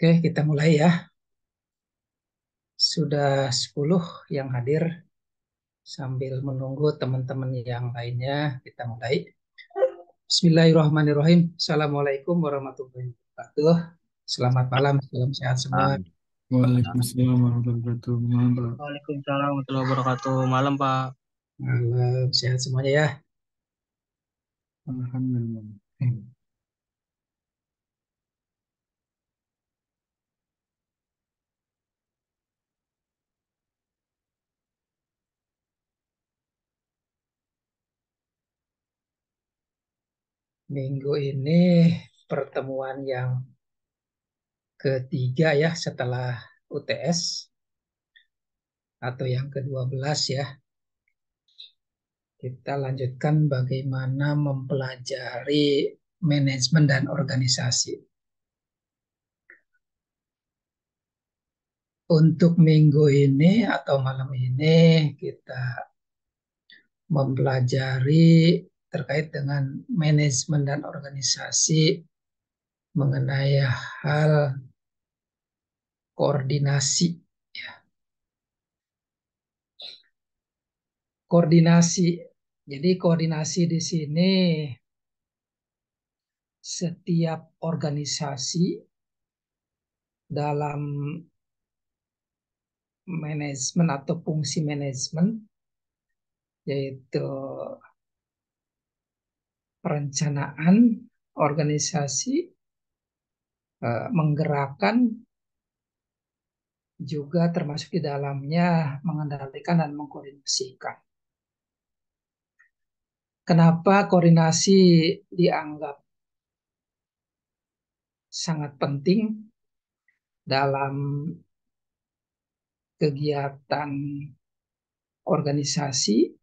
Oke, kita mulai ya. Sudah 10 yang hadir. Sambil menunggu teman-teman yang lainnya, kita mulai. Bismillahirrahmanirrahim. Assalamualaikum warahmatullahi wabarakatuh. Selamat malam, salam sehat semua. Waalaikumsalam warahmatullahi wabarakatuh. Malam, Pak. Waalaikumsalam warahmatullahi wabarakatuh. Malam, Pak. Malam sehat semuanya ya. Alhamdulillah. Minggu ini pertemuan yang ketiga ya setelah UTS atau yang ke-12 ya. Kita lanjutkan bagaimana mempelajari manajemen dan organisasi. Untuk minggu ini atau malam ini kita mempelajari terkait dengan manajemen dan organisasi mengenai hal koordinasi. Koordinasi. Jadi koordinasi di sini setiap organisasi dalam manajemen atau fungsi manajemen yaitu perencanaan organisasi, menggerakkan, juga termasuk di dalamnya mengendalikan dan mengkoordinasikan. Kenapa koordinasi dianggap sangat penting dalam kegiatan organisasi?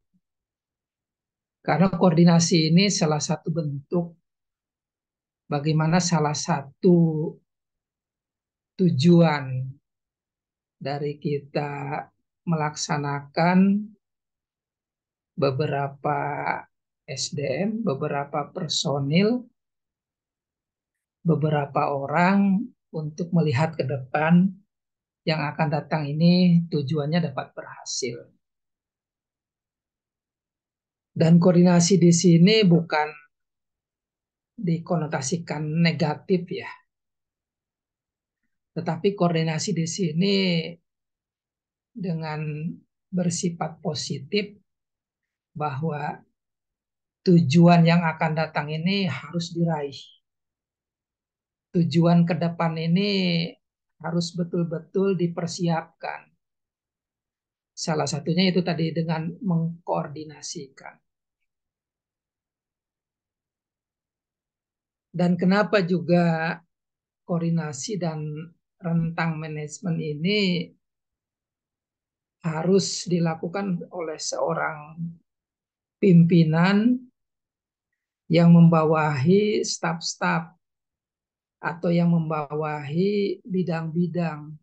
Karena koordinasi ini salah satu bentuk bagaimana salah satu tujuan dari kita melaksanakan beberapa SDM, beberapa personil, beberapa orang untuk melihat ke depan yang akan datang ini tujuannya dapat berhasil. Dan koordinasi di sini bukan dikonotasikan negatif ya, tetapi koordinasi di sini dengan bersifat positif bahwa tujuan yang akan datang ini harus diraih. Tujuan ke depan ini harus betul-betul dipersiapkan. Salah satunya itu tadi dengan mengkoordinasikan. Dan kenapa juga koordinasi dan rentang manajemen ini harus dilakukan oleh seorang pimpinan yang membawahi staf-staf atau yang membawahi bidang-bidang,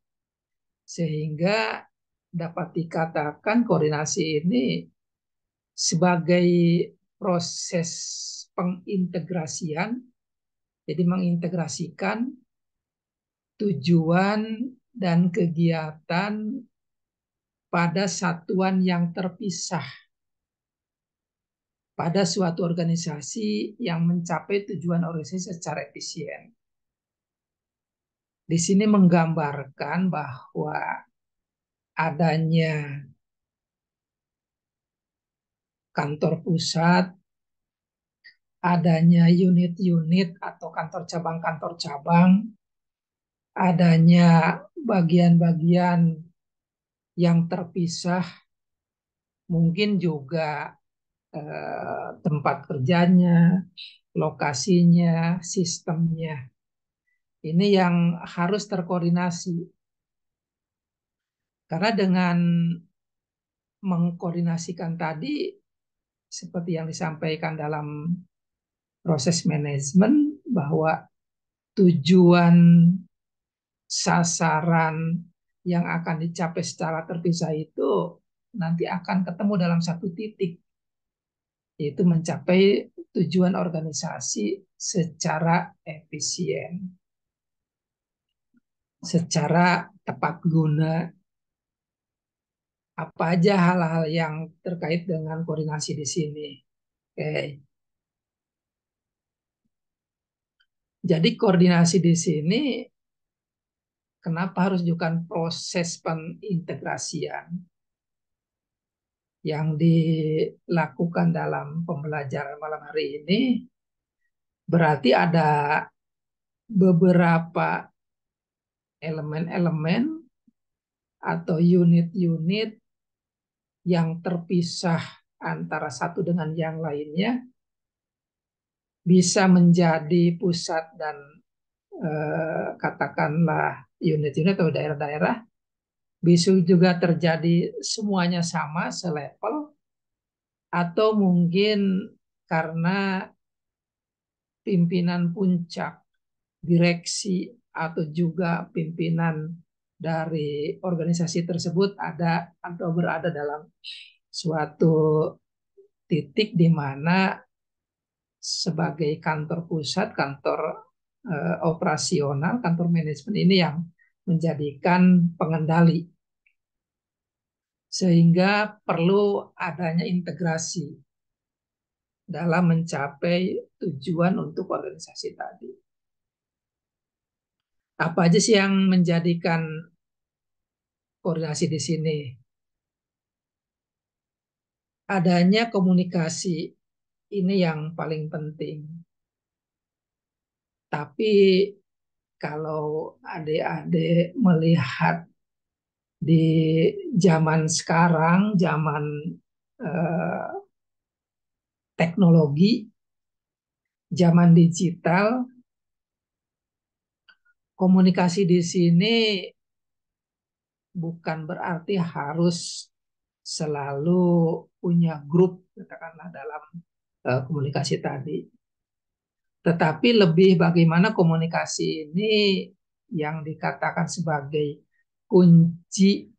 sehingga dapat dikatakan koordinasi ini sebagai proses pengintegrasian, jadi mengintegrasikan tujuan dan kegiatan pada satuan yang terpisah pada suatu organisasi yang mencapai tujuan organisasi secara efisien. Di sini menggambarkan bahwa adanya kantor pusat, adanya unit-unit atau kantor cabang, adanya bagian-bagian yang terpisah, mungkin juga tempat kerjanya, lokasinya, sistemnya. Ini yang harus terkoordinasi. Karena dengan mengkoordinasikan tadi, seperti yang disampaikan dalam proses manajemen, bahwa tujuan sasaran yang akan dicapai secara terpisah itu nanti akan ketemu dalam satu titik, yaitu mencapai tujuan organisasi secara efisien. secara tepat guna. Apa aja hal-hal yang terkait dengan koordinasi di sini. Oke. Jadi koordinasi di sini kenapa harus dilakukan proses pengintegrasian yang dilakukan dalam pembelajaran malam hari ini? Berarti ada beberapa elemen-elemen atau unit-unit yang terpisah antara satu dengan yang lainnya bisa menjadi pusat dan katakanlah unit-unit atau daerah-daerah, bisa juga terjadi semuanya sama selevel, atau mungkin karena pimpinan puncak, direksi, atau juga pimpinan dari organisasi tersebut ada atau berada dalam suatu titik di mana sebagai kantor pusat, kantor operasional, kantor manajemen ini yang menjadikan pengendali. Sehingga perlu adanya integrasi dalam mencapai tujuan untuk organisasi tadi. Apa aja sih yang menjadikan koordinasi di sini? Adanya komunikasi ini yang paling penting. Tapi kalau adik-adik melihat di zaman sekarang, zaman eh, teknologi, zaman digital, komunikasi di sini bukan berarti harus selalu punya grup, katakanlah dalam komunikasi tadi. Tetapi lebih bagaimana komunikasi ini yang dikatakan sebagai kunci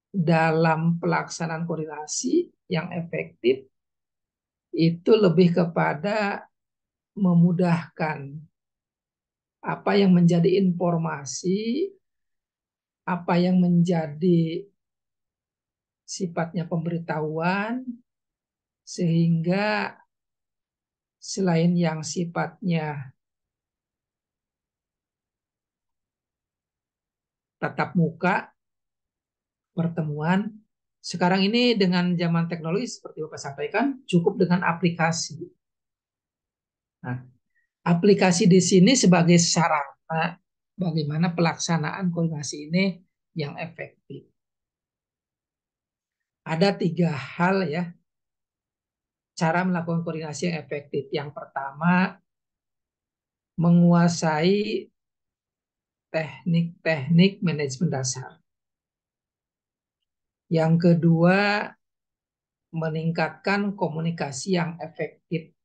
dalam pelaksanaan koordinasi yang efektif itu lebih kepada memudahkan apa yang menjadi informasi, apa yang menjadi sifatnya pemberitahuan, sehingga selain yang sifatnya tatap muka, pertemuan, sekarang ini dengan zaman teknologi seperti Bapak sampaikan, cukup dengan aplikasi. Nah, aplikasi di sini sebagai sarana bagaimana pelaksanaan koordinasi ini yang efektif. Ada 3 hal ya, cara melakukan koordinasi yang efektif. Yang pertama, menguasai teknik-teknik manajemen dasar. Yang kedua, meningkatkan komunikasi yang efektif.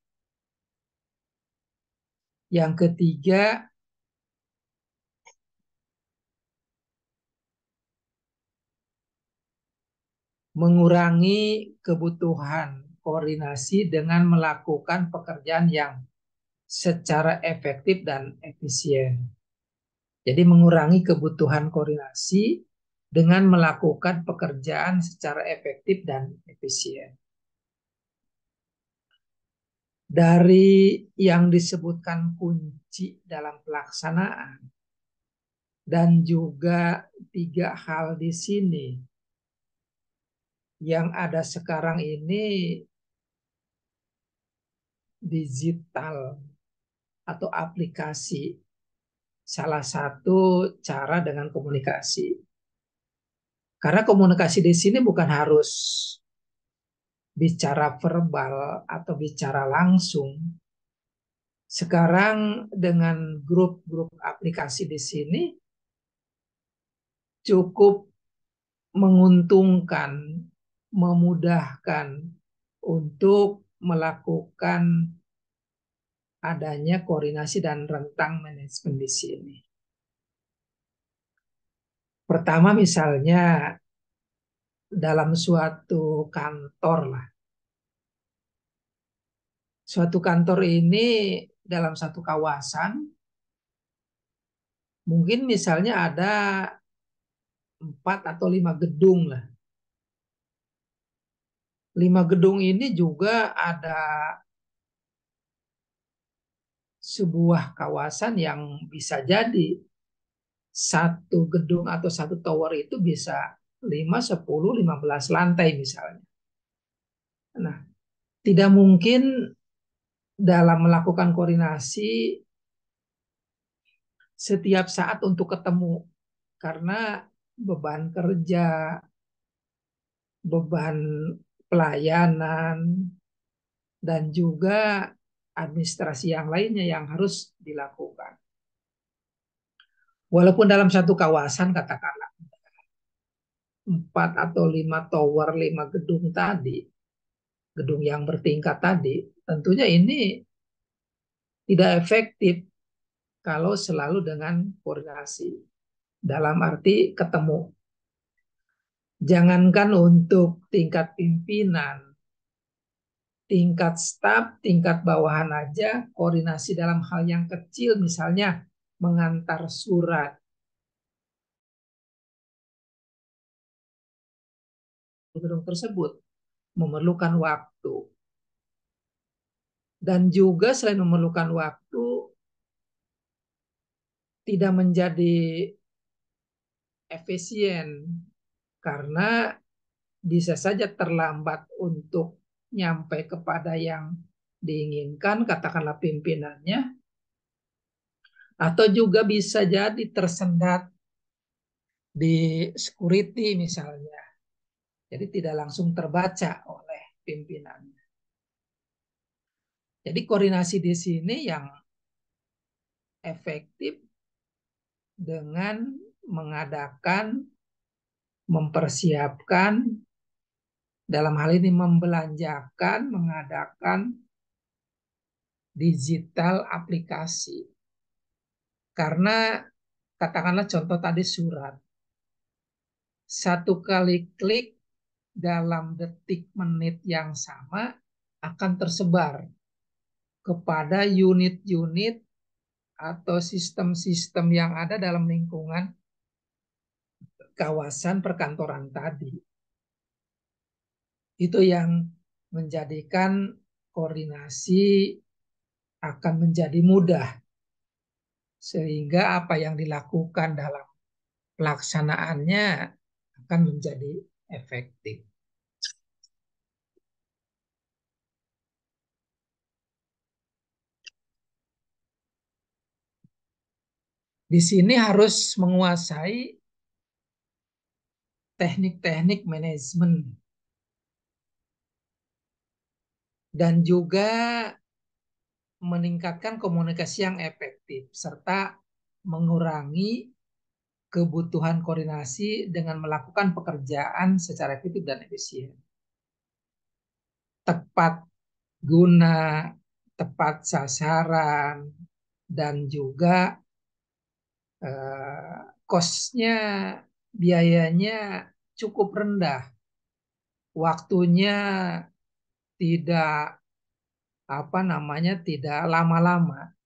Yang ketiga, mengurangi kebutuhan koordinasi dengan melakukan pekerjaan yang secara efektif dan efisien. Jadi mengurangi kebutuhan koordinasi dengan melakukan pekerjaan secara efektif dan efisien. Dari yang disebutkan kunci dalam pelaksanaan dan juga 3 hal di sini yang ada sekarang ini, digital atau aplikasi salah satu cara dengan komunikasi. Karena komunikasi di sini bukan harus bicara verbal atau bicara langsung. Sekarang dengan grup-grup aplikasi di sini cukup menguntungkan, memudahkan untuk melakukan adanya koordinasi dan rentang manajemen di sini. Pertama misalnya dalam suatu kantor lah. Suatu kantor ini dalam satu kawasan Mungkin misalnya ada 4 atau 5 gedung lah. 5 gedung ini juga ada sebuah kawasan yang bisa jadi satu gedung atau satu tower itu bisa 5, 10, 15 lantai misalnya. Nah, tidak mungkin dalam melakukan koordinasi setiap saat untuk ketemu karena beban kerja, beban pelayanan, dan juga administrasi yang lainnya yang harus dilakukan. Walaupun dalam satu kawasan katakanlah 4 atau 5 tower, 5 gedung tadi, gedung yang bertingkat tadi, tentunya ini tidak efektif kalau selalu dengan koordinasi. Dalam arti ketemu. Jangankan untuk tingkat pimpinan, tingkat staf, tingkat bawahan aja, koordinasi dalam hal yang kecil, misalnya mengantar surat di gedung tersebut, memerlukan waktu. Dan juga selain memerlukan waktu, tidak menjadi efisien karena bisa saja terlambat untuk nyampe kepada yang diinginkan, katakanlah pimpinannya, atau juga bisa jadi tersendat di security misalnya. Jadi tidak langsung terbaca oleh pimpinannya. Jadi koordinasi di sini yang efektif dengan mengadakan, mempersiapkan, dalam hal ini membelanjakan, mengadakan digital aplikasi. Karena katakanlah contoh tadi surat. Satu kali klik dalam detik menit yang sama akan tersebar kepada unit-unit atau sistem-sistem yang ada dalam lingkungan kawasan perkantoran tadi. Itu yang menjadikan koordinasi akan menjadi mudah. Sehingga apa yang dilakukan dalam pelaksanaannya akan menjadi efektif. Di sini harus menguasai teknik-teknik manajemen dan juga meningkatkan komunikasi yang efektif serta mengurangi kebutuhan koordinasi dengan melakukan pekerjaan secara efektif dan efisien. Tepat guna, tepat sasaran, dan juga kosnya, biayanya cukup rendah. Waktunya tidak tidak lama-lama.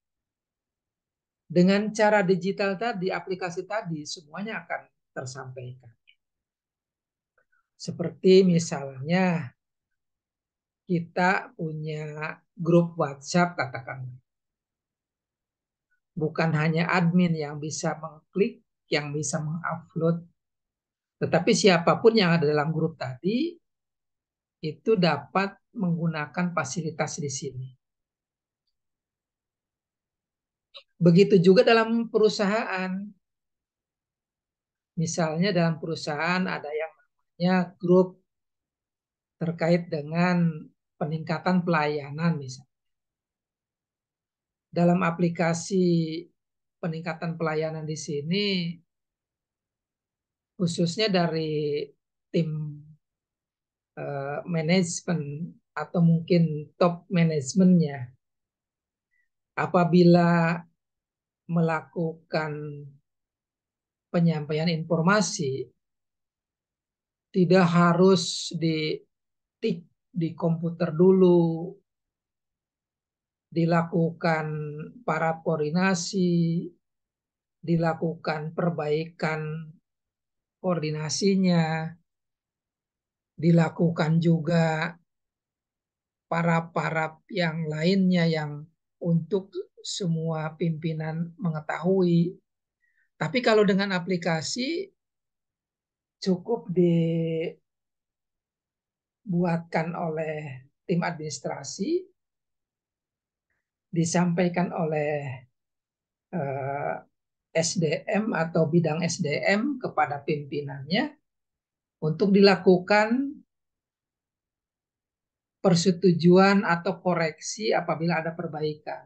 Dengan cara digital tadi, aplikasi tadi, semuanya akan tersampaikan. Seperti misalnya kita punya grup WhatsApp katakanlah. Bukan hanya admin yang bisa mengklik, yang bisa mengupload, tetapi siapapun yang ada dalam grup tadi itu dapat menggunakan fasilitas di sini. Begitu juga dalam perusahaan. Misalnya dalam perusahaan ada yang namanya grup terkait dengan peningkatan pelayanan misalnya. Dalam aplikasi peningkatan pelayanan di sini, khususnya dari tim manajemen atau mungkin top manajemennya, apabila melakukan penyampaian informasi, tidak harus ditik di komputer dulu, dilakukan para koordinasi, dilakukan perbaikan koordinasinya, dilakukan juga para yang lainnya yang untuk semua pimpinan mengetahui. Tapi kalau dengan aplikasi cukup dibuatkan oleh tim administrasi, disampaikan oleh SDM atau bidang SDM kepada pimpinannya untuk dilakukan persetujuan atau koreksi apabila ada perbaikan.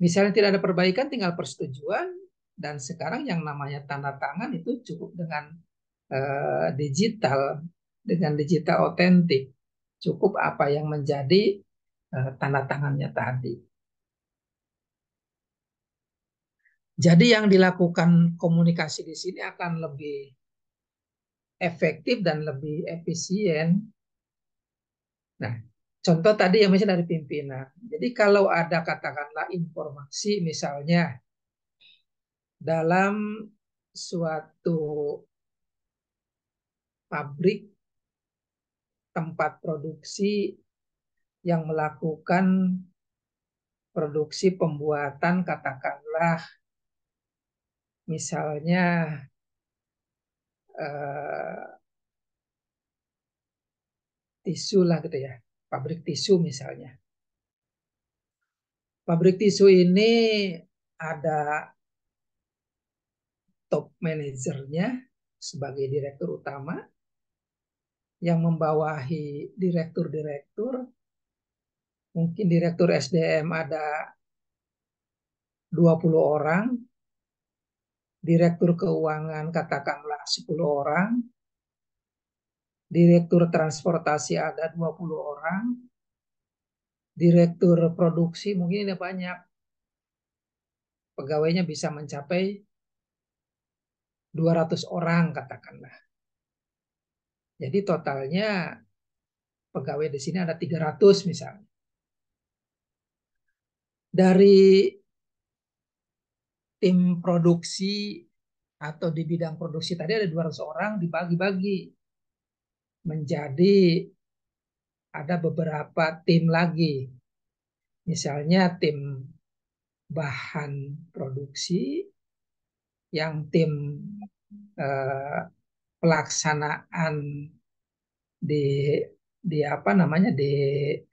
Misalnya tidak ada perbaikan, tinggal persetujuan, dan sekarang yang namanya tanda tangan itu cukup dengan digital, dengan digital otentik. Cukup apa yang menjadi tanda tangannya tadi. Jadi yang dilakukan komunikasi di sini akan lebih efektif dan lebih efisien. Nah, contoh tadi yang misalnya dari pimpinan. Jadi kalau ada katakanlah informasi misalnya dalam suatu pabrik tempat produksi yang melakukan produksi pembuatan katakanlah misalnya tisu lah gitu ya, pabrik tisu misalnya. Pabrik tisu ini ada top manajernya sebagai direktur utama yang membawahi direktur-direktur, mungkin direktur SDM ada 20 orang, direktur keuangan katakanlah 10 orang, direktur transportasi ada 20 orang, direktur produksi mungkin ada banyak, pegawainya bisa mencapai 200 orang katakanlah. Jadi totalnya pegawai di sini ada 300 misalnya. Dari tim produksi atau di bidang produksi tadi ada 200 orang dibagi-bagi menjadi ada beberapa tim lagi. Misalnya tim bahan produksi, yang tim pelaksanaan di apa namanya di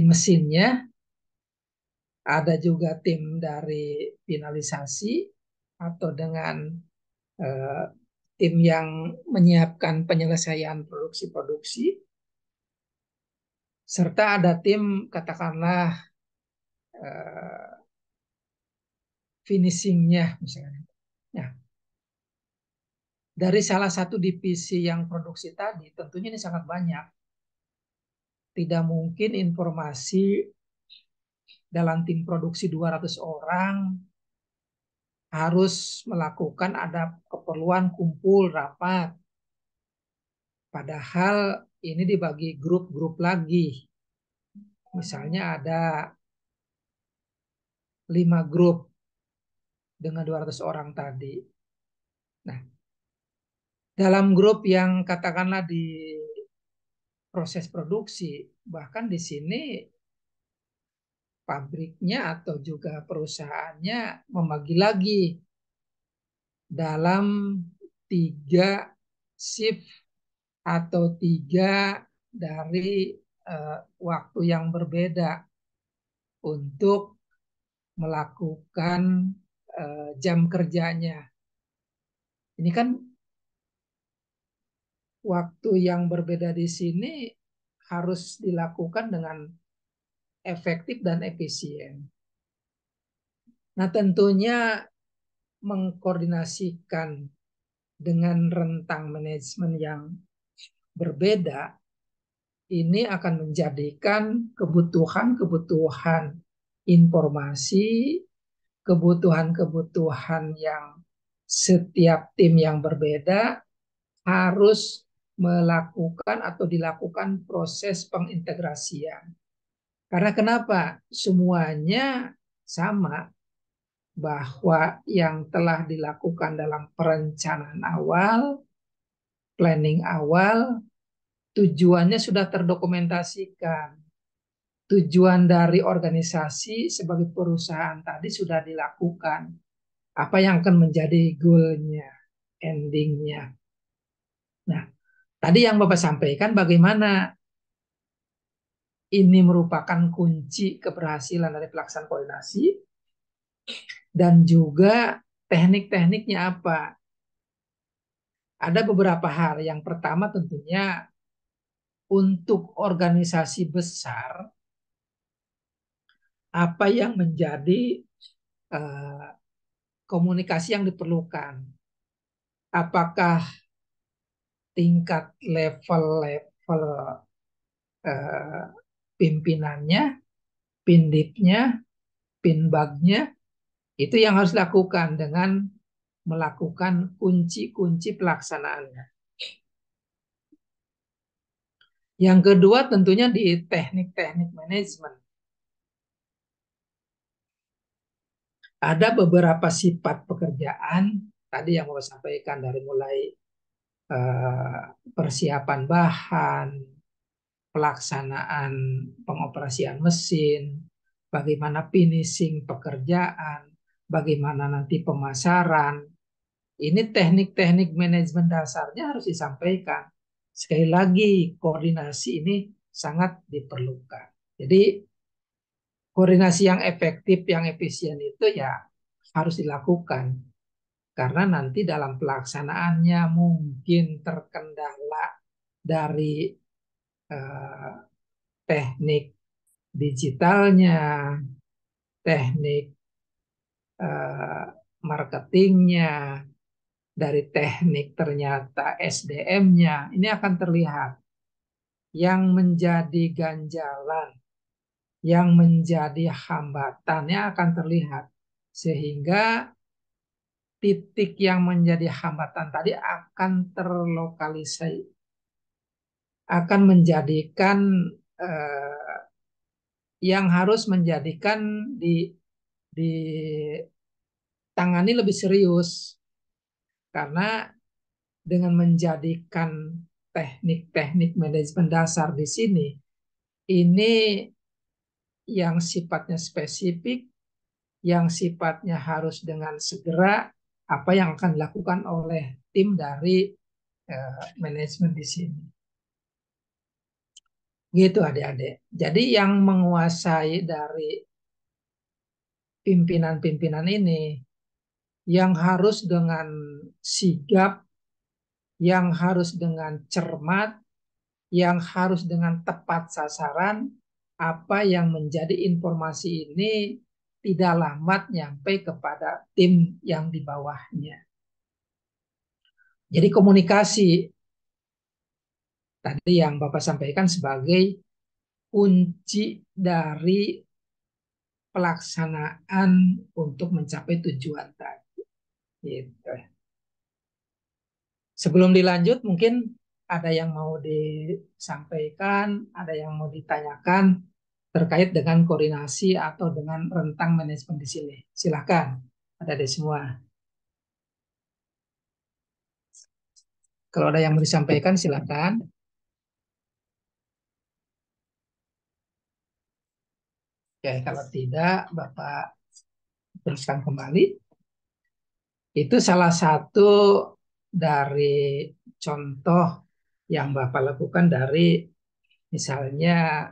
mesinnya, ada juga tim dari finalisasi atau dengan tim yang menyiapkan penyelesaian produksi-produksi, serta ada tim katakanlah finishingnya misalnya. Nah, dari salah satu divisi yang produksi tadi, tentunya ini sangat banyak. Tidak mungkin informasi dalam tim produksi 200 orang harus melakukan ada keperluan kumpul rapat. Padahal ini dibagi grup-grup lagi. Misalnya ada 5 grup dengan 200 orang tadi. Nah, dalam grup yang katakanlah di proses produksi, bahkan di sini pabriknya atau juga perusahaannya membagi lagi dalam 3 shift atau 3 dari waktu yang berbeda untuk melakukan jam kerjanya. Ini kan waktu yang berbeda di sini harus dilakukan dengan efektif dan efisien. Nah, tentunya mengkoordinasikan dengan rentang manajemen yang berbeda ini akan menjadikan kebutuhan-kebutuhan informasi, kebutuhan-kebutuhan yang setiap tim yang berbeda harus melakukan atau dilakukan proses pengintegrasian. Karena kenapa? Semuanya sama, bahwa yang telah dilakukan dalam perencanaan awal, planning awal, tujuannya sudah terdokumentasikan. Tujuan dari organisasi sebagai perusahaan tadi sudah dilakukan. Apa yang akan menjadi goal-nya, ending-nya. Nah, tadi yang Bapak sampaikan bagaimana ini merupakan kunci keberhasilan dari pelaksanaan koordinasi dan juga teknik-tekniknya apa. Ada beberapa hal. Yang pertama tentunya untuk organisasi besar, apa yang menjadi eh, komunikasi yang diperlukan. Apakah tingkat level-level eh, pimpinannya, pindipnya, pinbagnya, itu yang harus dilakukan dengan melakukan kunci-kunci pelaksanaannya. Yang kedua tentunya di teknik-teknik manajemen. Ada beberapa sifat pekerjaan, tadi yang mau sampaikan dari mulai persiapan bahan, pelaksanaan pengoperasian mesin, bagaimana finishing pekerjaan, bagaimana nanti pemasaran. Ini teknik-teknik manajemen dasarnya harus disampaikan. Sekali lagi, koordinasi ini sangat diperlukan. Jadi, koordinasi yang efektif, yang efisien itu ya harus dilakukan. Karena nanti dalam pelaksanaannya mungkin terkendala dari eh, teknik digitalnya, teknik eh, marketingnya, dari teknik ternyata SDM-nya, ini akan terlihat yang menjadi ganjalan, yang menjadi hambatannya akan terlihat. Sehingga titik yang menjadi hambatan tadi akan terlokalisasi, akan menjadikan eh, yang harus menjadikan ditangani lebih serius karena dengan menjadikan teknik-teknik manajemen dasar di sini ini yang sifatnya spesifik, yang sifatnya harus dengan segera apa yang akan dilakukan oleh tim dari manajemen di sini. Gitu adik-adik. Jadi yang menguasai dari pimpinan-pimpinan ini yang harus dengan sigap, yang harus dengan cermat, yang harus dengan tepat sasaran, apa yang menjadi informasi ini tidak lambat nyampe kepada tim yang di bawahnya. Jadi komunikasi tadi yang Bapak sampaikan sebagai kunci dari pelaksanaan untuk mencapai tujuan tadi. Gitu. Sebelum dilanjut, mungkin ada yang mau disampaikan, ada yang mau ditanyakan terkait dengan koordinasi atau dengan rentang manajemen di sini. Silakan, ada di semua. Kalau ada yang mau disampaikan, silakan. Ya, kalau tidak, Bapak teruskan kembali. Itu salah satu dari contoh yang Bapak lakukan dari misalnya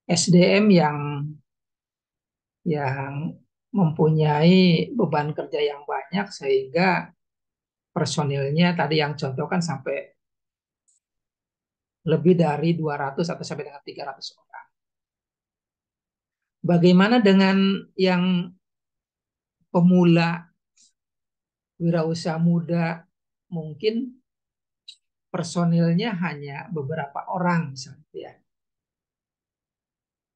SDM yang mempunyai beban kerja yang banyak sehingga personilnya tadi yang contoh kan sampai lebih dari 200 atau sampai dengan 300 orang. Bagaimana dengan yang pemula, wirausaha muda, mungkin personilnya hanya beberapa orang misalnya. Ya.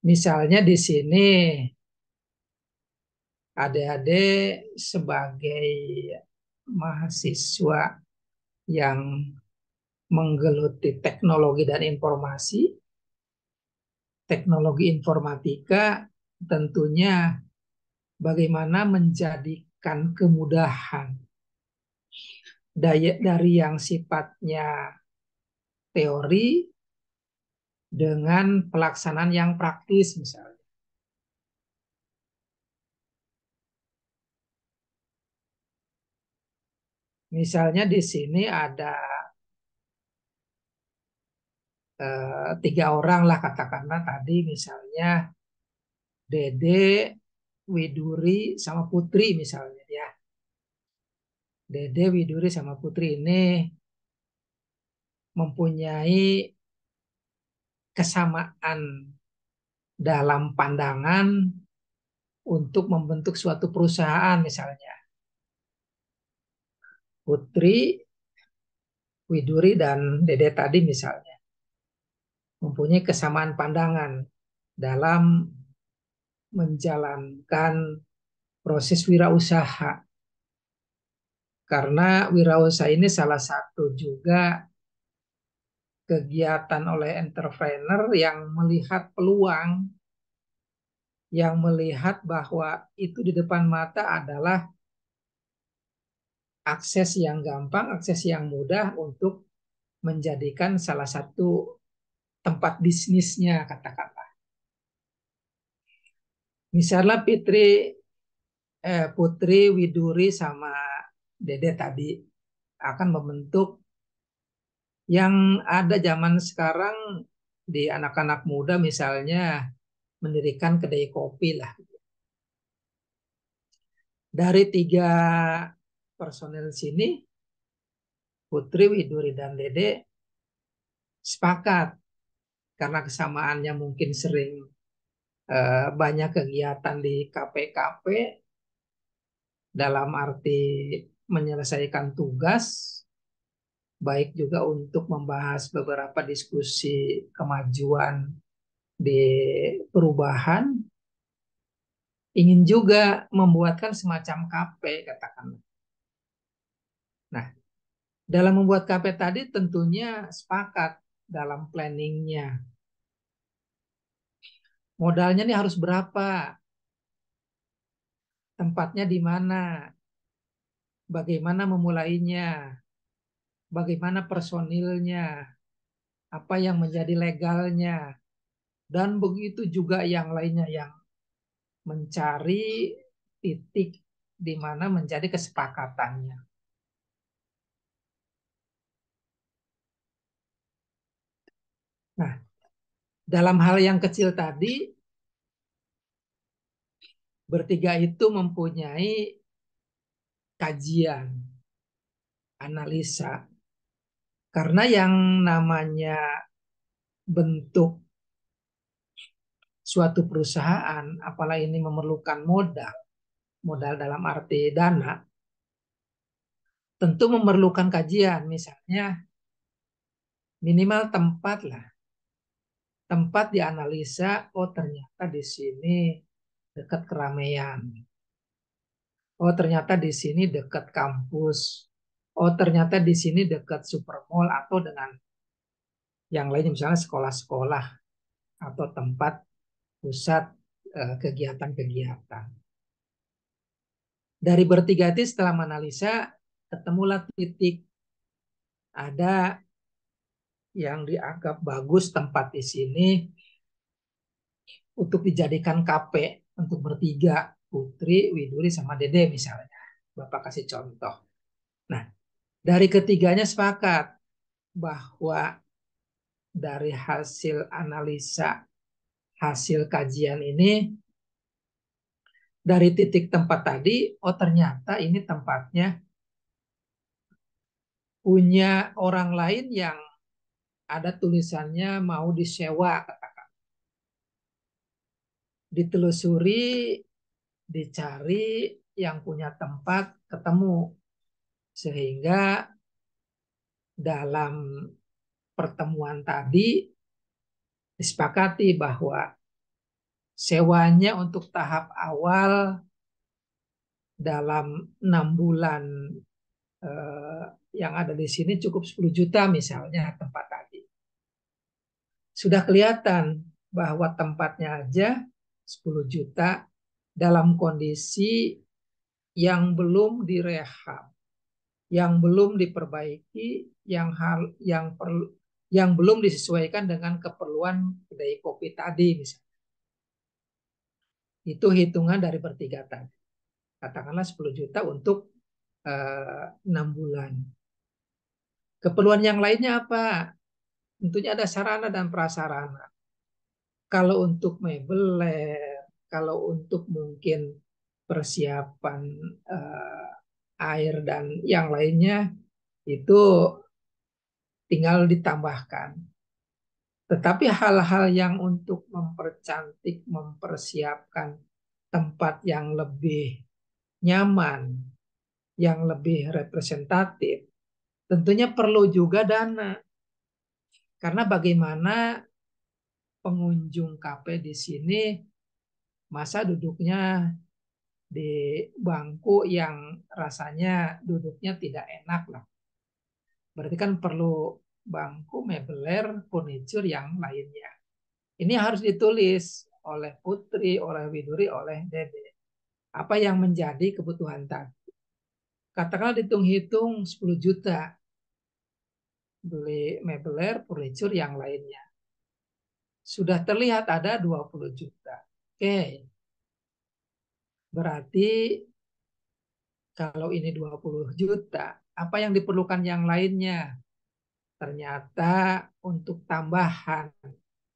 Misalnya di sini adik-adik sebagai mahasiswa yang menggeluti teknologi dan informasi, teknologi informatika tentunya bagaimana menjadikan kemudahan dari yang sifatnya teori dengan pelaksanaan yang praktis misalnya. Misalnya di sini ada 3 orang lah katakanlah tadi misalnya Dede, Widuri, sama Putri misalnya ya. Dede, Widuri, sama Putri ini mempunyai kesamaan dalam pandangan untuk membentuk suatu perusahaan misalnya. Putri, Widuri, dan Dede tadi misalnya mempunyai kesamaan pandangan dalam menjalankan proses wirausaha. Karena wirausaha ini salah satu juga kegiatan oleh entrepreneur yang melihat peluang, yang melihat bahwa itu di depan mata adalah akses yang gampang, akses yang mudah untuk menjadikan salah satu tempat bisnisnya katakanlah. Misalnya Putri, Widuri, sama Dede tadi akan membentuk yang ada zaman sekarang di anak-anak muda misalnya mendirikan kedai kopi lah. Dari 3 personel sini, Putri, Widuri, dan Dede sepakat karena kesamaannya mungkin sering banyak kegiatan di kafe-kafe dalam arti menyelesaikan tugas, baik juga untuk membahas beberapa diskusi kemajuan di perubahan, ingin juga membuatkan semacam kafe katakanlah. Nah, dalam membuat kafe tadi tentunya sepakat dalam planningnya. Modalnya nih harus berapa? Tempatnya di mana? Bagaimana memulainya? Bagaimana personilnya? Apa yang menjadi legalnya? Dan begitu juga yang lainnya yang mencari titik di mana menjadi kesepakatannya. Nah, dalam hal yang kecil tadi, bertiga itu mempunyai kajian, analisa. Karena yang namanya bentuk suatu perusahaan, apalagi ini memerlukan modal dalam arti dana, tentu memerlukan kajian. Misalnya minimal tempat lah. Tempat dianalisa, oh ternyata di sini dekat keramaian. Oh ternyata di sini dekat kampus. Oh ternyata di sini dekat supermall atau dengan yang lainnya misalnya sekolah-sekolah atau tempat pusat kegiatan-kegiatan. Dari bertiga itu setelah menganalisa ketemulah titik ada yang dianggap bagus tempat di sini untuk dijadikan kafe untuk bertiga, Putri, Widuri, sama Dede misalnya. Bapak kasih contoh. Nah, dari ketiganya sepakat bahwa dari hasil analisa, hasil kajian ini, dari titik tempat tadi, oh ternyata ini tempatnya punya orang lain yang ada tulisannya mau disewa, katakan. Ditelusuri, dicari yang punya tempat, ketemu. Sehingga dalam pertemuan tadi disepakati bahwa sewanya untuk tahap awal dalam 6 bulan yang ada di sini cukup 10 juta misalnya tempat tadi. Sudah kelihatan bahwa tempatnya aja 10 juta dalam kondisi yang belum direhab, yang belum diperbaiki, yang belum disesuaikan dengan keperluan kedai kopi tadi misalnya. Itu hitungan dari bertiga tadi. Katakanlah 10 juta untuk 6 bulan. Keperluan yang lainnya apa? Tentunya ada sarana dan prasarana. Kalau untuk mebeler, kalau untuk mungkin persiapan air dan yang lainnya itu tinggal ditambahkan. Tetapi hal-hal yang untuk mempercantik, mempersiapkan tempat yang lebih nyaman, yang lebih representatif, tentunya perlu juga dana. Karena bagaimana pengunjung kafe di sini masa duduknya di bangku yang rasanya duduknya tidak enak lah. Berarti kan perlu bangku, mebeler, furniture yang lainnya. Ini harus ditulis oleh Putri, oleh Widuri, oleh Dede. Apa yang menjadi kebutuhan tadi. Katakanlah dihitung-hitung 10 juta. Beli mebeler, furniture yang lainnya. Sudah terlihat ada 20 juta. Oke. Berarti kalau ini 20 juta, apa yang diperlukan yang lainnya? Ternyata untuk tambahan,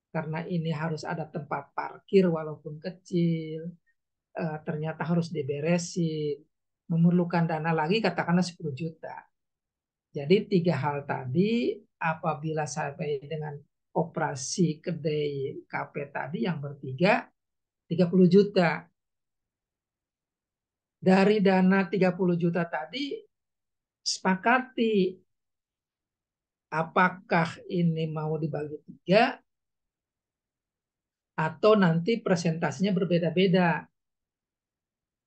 karena ini harus ada tempat parkir walaupun kecil, ternyata harus diberesin, memerlukan dana lagi katakanlah 10 juta. Jadi 3 hal tadi apabila sampai dengan operasi kedai kafe tadi yang bertiga 30 juta. Dari dana 30 juta tadi sepakati apakah ini mau dibagi 3 atau nanti presentasinya berbeda-beda.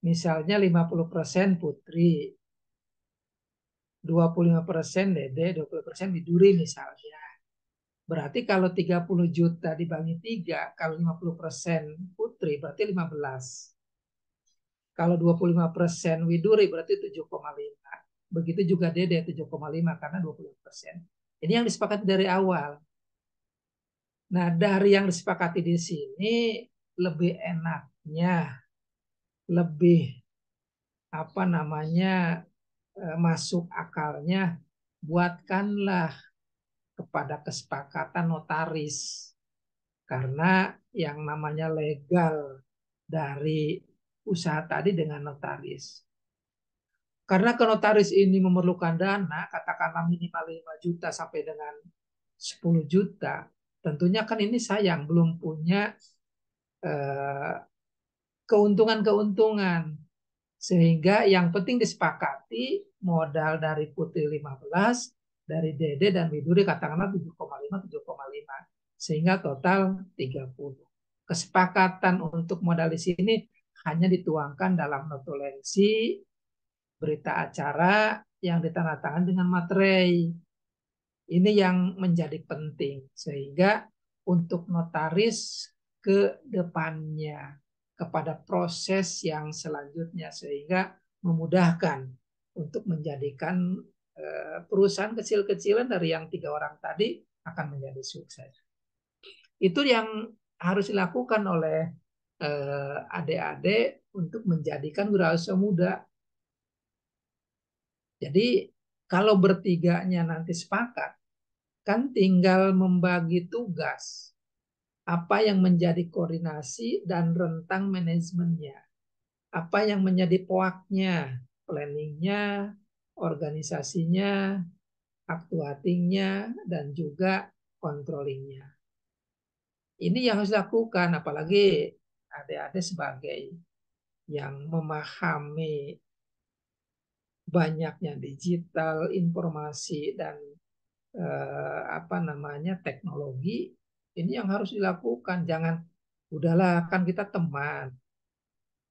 Misalnya 50% Putri, 25% Dede, 20% Widuri misalnya. Berarti kalau 30 juta dibagi 3, kalau 50% Putri berarti 15. Kalau 25% Widuri berarti 7,5. Begitu juga Dede 7,5 karena 20%. Ini yang disepakati dari awal. Nah, dari yang disepakati di sini lebih enaknya, lebih apa namanya masuk akalnya, buatkanlah kepada kesepakatan notaris. Karena yang namanya legal dari usaha tadi dengan notaris. Karena ke notaris ini memerlukan dana, katakanlah minimal 5 juta sampai dengan 10 juta, tentunya kan ini sayang, belum punya keuntungan-keuntungan. Sehingga yang penting disepakati modal dari Putri 15, dari Dede dan Widuri katakanlah 7,5, 7,5. Sehingga total 30. Kesepakatan untuk modal di sini hanya dituangkan dalam notulensi berita acara yang ditandatangani dengan materai. Ini yang menjadi penting sehingga untuk notaris ke depannya kepada proses yang selanjutnya sehingga memudahkan untuk menjadikan perusahaan kecil-kecilan dari yang 3 orang tadi akan menjadi sukses. Itu yang harus dilakukan oleh adik-adik untuk menjadikan wirausaha muda. Jadi kalau bertiganya nanti sepakat, kan tinggal membagi tugas. Apa yang menjadi koordinasi dan rentang manajemennya. Apa yang menjadi poaknya, planningnya, organisasinya, actuatingnya, dan juga controllingnya. Ini yang harus dilakukan, apalagi adik-adik sebagai yang memahami banyaknya digital, informasi, dan teknologi, ini yang harus dilakukan. Jangan udahlah kan kita teman,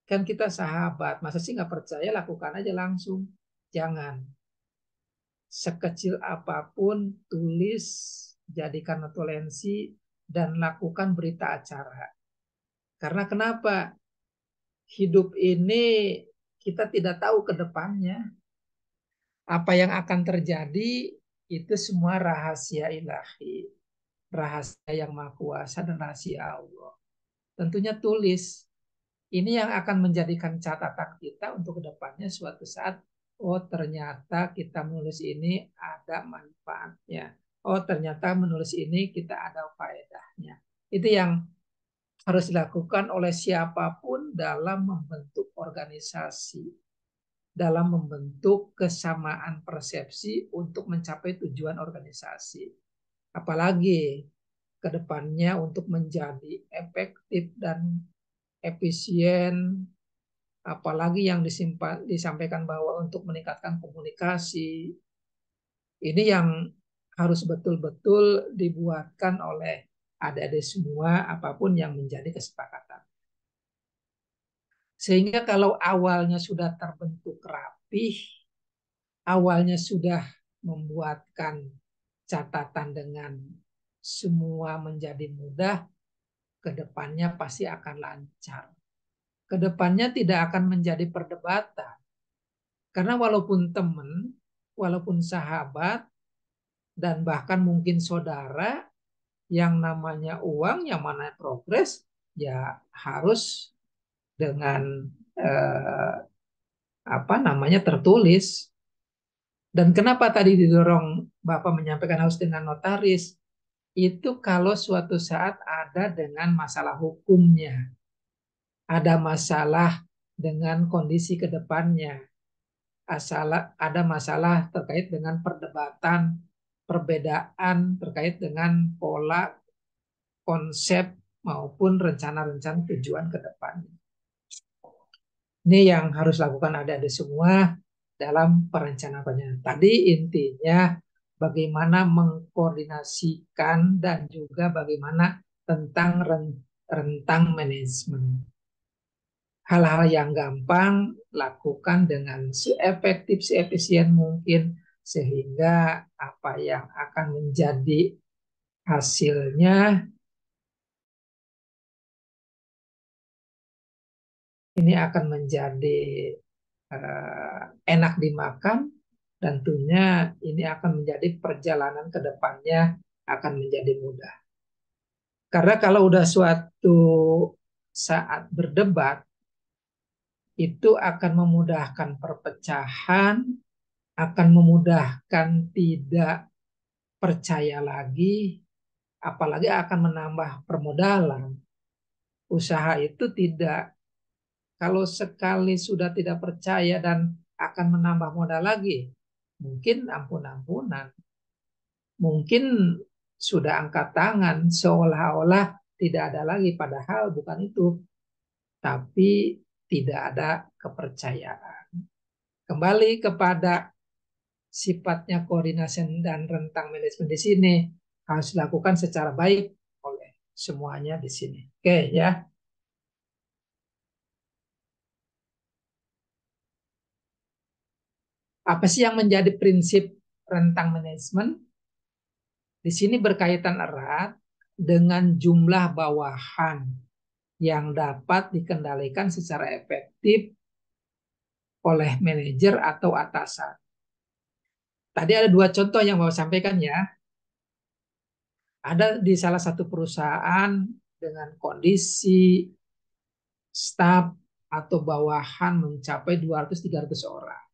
kan kita sahabat, masa sih nggak percaya, lakukan aja langsung. Jangan sekecil apapun tulis, jadikan notulensi dan lakukan berita acara. Karena kenapa? hidup ini kita tidak tahu ke depannya. Apa yang akan terjadi itu semua rahasia ilahi. Rahasia yang Maha Kuasa dan rahasia Allah. Tentunya tulis. Ini yang akan menjadikan catatan kita untuk kedepannya suatu saat, oh ternyata kita menulis ini ada manfaatnya. Oh ternyata menulis ini kita ada faedahnya. Itu yang harus dilakukan oleh siapapun dalam membentuk organisasi, dalam membentuk kesamaan persepsi untuk mencapai tujuan organisasi. Apalagi kedepannya untuk menjadi efektif dan efisien, apalagi yang disampaikan bahwa untuk meningkatkan komunikasi, ini yang harus betul-betul dibuatkan oleh adik-adik semua, apapun yang menjadi kesepakatan. Sehingga kalau awalnya sudah terbentuk rapih, awalnya sudah membuatkan catatan dengan semua menjadi mudah, kedepannya pasti akan lancar. Kedepannya tidak akan menjadi perdebatan. Karena walaupun teman, walaupun sahabat, dan bahkan mungkin saudara, yang namanya uang, yang mana progres, ya harus dengan tertulis. Dan kenapa tadi didorong Bapak menyampaikan harus dengan notaris? Itu kalau suatu saat ada dengan masalah hukumnya, ada masalah dengan kondisi kedepannya, ada masalah terkait dengan perdebatan, perbedaan terkait dengan pola, konsep, maupun rencana-rencana tujuan ke depan. Ini yang harus lakukan adik-adik semua dalam perencanaan. Tadi intinya bagaimana mengkoordinasikan dan juga bagaimana tentang rentang manajemen. Hal-hal yang gampang lakukan dengan seefektif, seefisien mungkin, sehingga apa yang akan menjadi hasilnya ini akan menjadi enak dimakan, dan tentunya ini akan menjadi perjalanan ke depannya akan menjadi mudah. Karena kalau udah suatu saat berdebat, itu akan memudahkan perpecahan, akan memudahkan tidak percaya lagi, apalagi akan menambah permodalan. Usaha itu tidak, kalau sekali sudah tidak percaya dan akan menambah modal lagi, mungkin ampun-ampunan. Mungkin sudah angkat tangan, seolah-olah tidak ada lagi, padahal bukan itu. Tapi tidak ada kepercayaan. Kembali kepada sifatnya koordinasi dan rentang manajemen di sini harus dilakukan secara baik oleh semuanya di sini. Oke ya. Apa sih yang menjadi prinsip rentang manajemen? Di sini berkaitan erat dengan jumlah bawahan yang dapat dikendalikan secara efektif oleh manajer atau atasan. Tadi ada dua contoh yang mau sampaikan ya. Ada di salah satu perusahaan dengan kondisi staf atau bawahan mencapai 200-300 orang.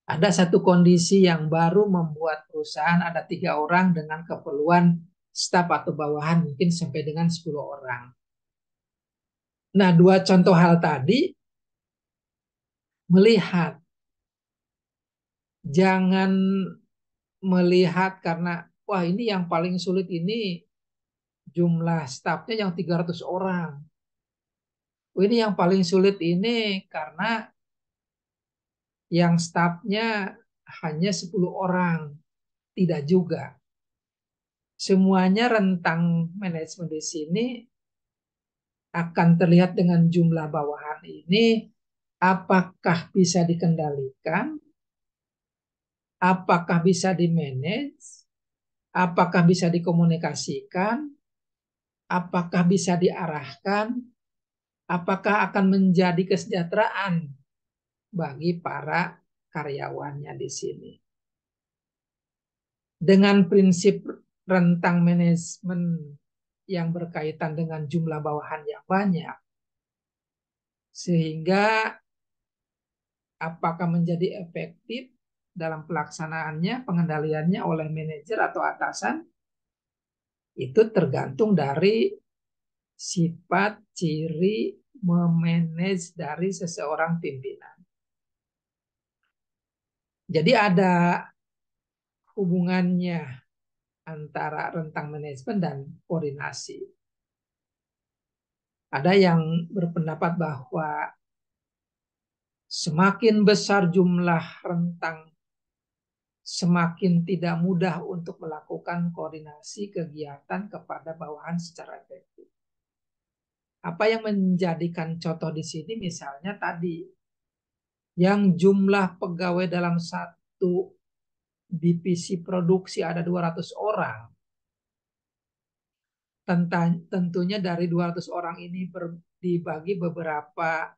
Ada satu kondisi yang baru membuat perusahaan ada 3 orang dengan keperluan staf atau bawahan mungkin sampai dengan 10 orang. Nah, dua contoh hal tadi melihat, jangan melihat karena wah ini yang paling sulit ini jumlah stafnya yang 300 orang. Ini yang paling sulit ini karena yang stafnya hanya 10 orang. Tidak juga. Semuanya rentang manajemen di sini akan terlihat dengan jumlah bawahan ini, apakah bisa dikendalikan, apakah bisa di-manage, apakah bisa dikomunikasikan, apakah bisa diarahkan, apakah akan menjadi kesejahteraan bagi para karyawannya di sini. Dengan prinsip rentang manajemen yang berkaitan dengan jumlah bawahan yang banyak, sehingga apakah menjadi efektif dalam pelaksanaannya, pengendaliannya oleh manajer atau atasan, itu tergantung dari sifat ciri memanage dari seseorang pimpinan. Jadi ada hubungannya antara rentang manajemen dan koordinasi. Ada yang berpendapat bahwa semakin besar jumlah rentang, semakin tidak mudah untuk melakukan koordinasi kegiatan kepada bawahan secara efektif. Apa yang menjadikan contoh di sini misalnya tadi, yang jumlah pegawai dalam satu divisi produksi ada 200 orang. Tentunya dari 200 orang ini dibagi beberapa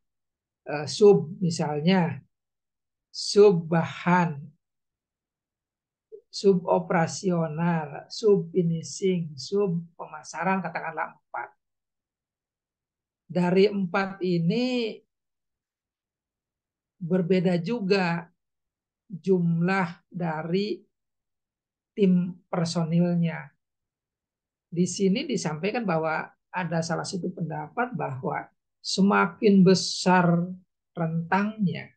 sub, misalnya sub bahan, sub operasional, sub finishing, sub pemasaran, katakanlah 4. Dari 4 ini berbeda juga jumlah dari tim personilnya. Di sini disampaikan bahwa ada salah satu pendapat bahwa semakin besar rentangnya,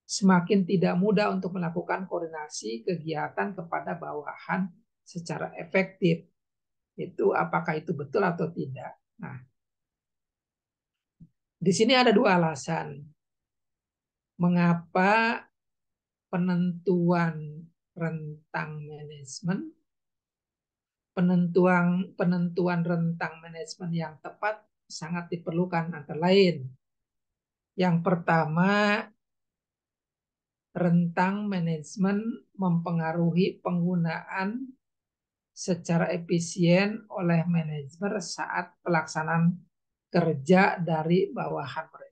semakin tidak mudah untuk melakukan koordinasi kegiatan kepada bawahan secara efektif. Itu apakah itu betul atau tidak? Nah, di sini ada 2 alasan. Mengapa penentuan rentang manajemen, penentuan rentang manajemen yang tepat sangat diperlukan, antara lain. Yang pertama, rentang manajemen mempengaruhi penggunaan secara efisien oleh manajer saat pelaksanaan kerja dari bawahan mereka.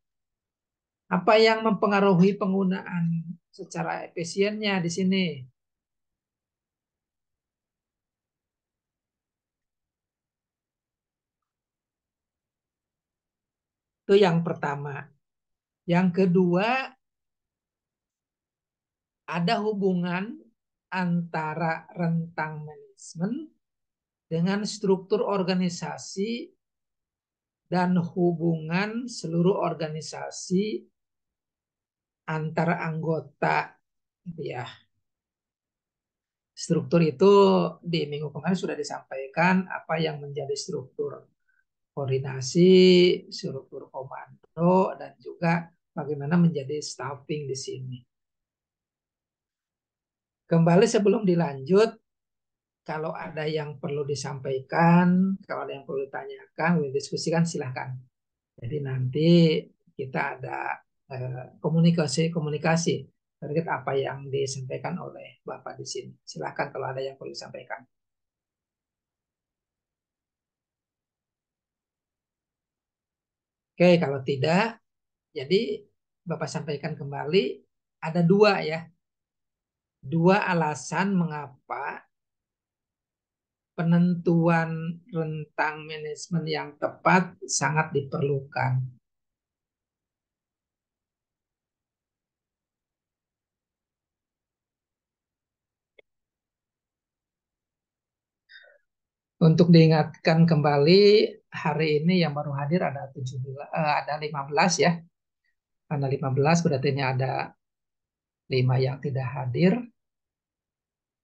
Apa yang mempengaruhi penggunaan secara efisiennya di sini? Itu yang pertama. Yang kedua, ada hubungan antara rentang manajemen dengan struktur organisasi dan hubungan seluruh organisasi antara anggota, ya. Struktur itu di minggu kemarin sudah disampaikan apa yang menjadi struktur koordinasi, struktur komando, dan juga bagaimana menjadi staffing di sini. Kembali sebelum dilanjut, kalau ada yang perlu disampaikan, kalau ada yang perlu ditanyakan, boleh diskusikan, silahkan. Jadi nanti kita ada komunikasi terkait apa yang disampaikan oleh Bapak di sini. Silahkan kalau ada yang perlu disampaikan. Oke, kalau tidak, jadi Bapak sampaikan kembali, ada 2 ya. 2 alasan mengapa penentuan rentang manajemen yang tepat sangat diperlukan. Untuk diingatkan kembali, hari ini yang baru hadir ada 17, ada 15 ya. Karena 15 berarti ini ada 5 yang tidak hadir.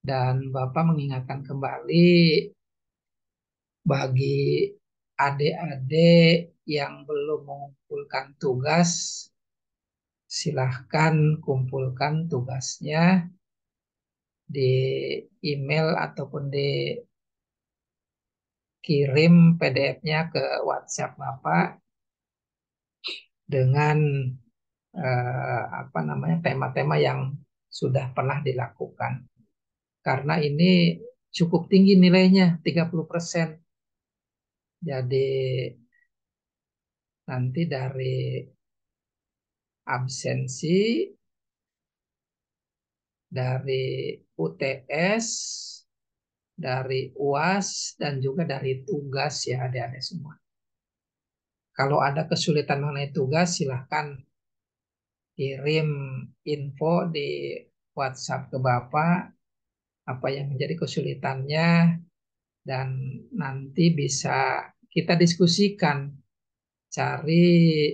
Dan Bapak mengingatkan kembali bagi adik-adik yang belum mengumpulkan tugas, silahkan kumpulkan tugasnya di email ataupun dikirim PDF-nya ke WhatsApp Bapak dengan tema-tema yang sudah pernah dilakukan. Karena ini cukup tinggi nilainya, 30%. Jadi nanti dari absensi, dari UTS, dari UAS, dan juga dari tugas ya adik-adik semua. Kalau ada kesulitan mengenai tugas, silahkan kirim info di WhatsApp ke Bapak apa yang menjadi kesulitannya, dan nanti bisa kita diskusikan, cari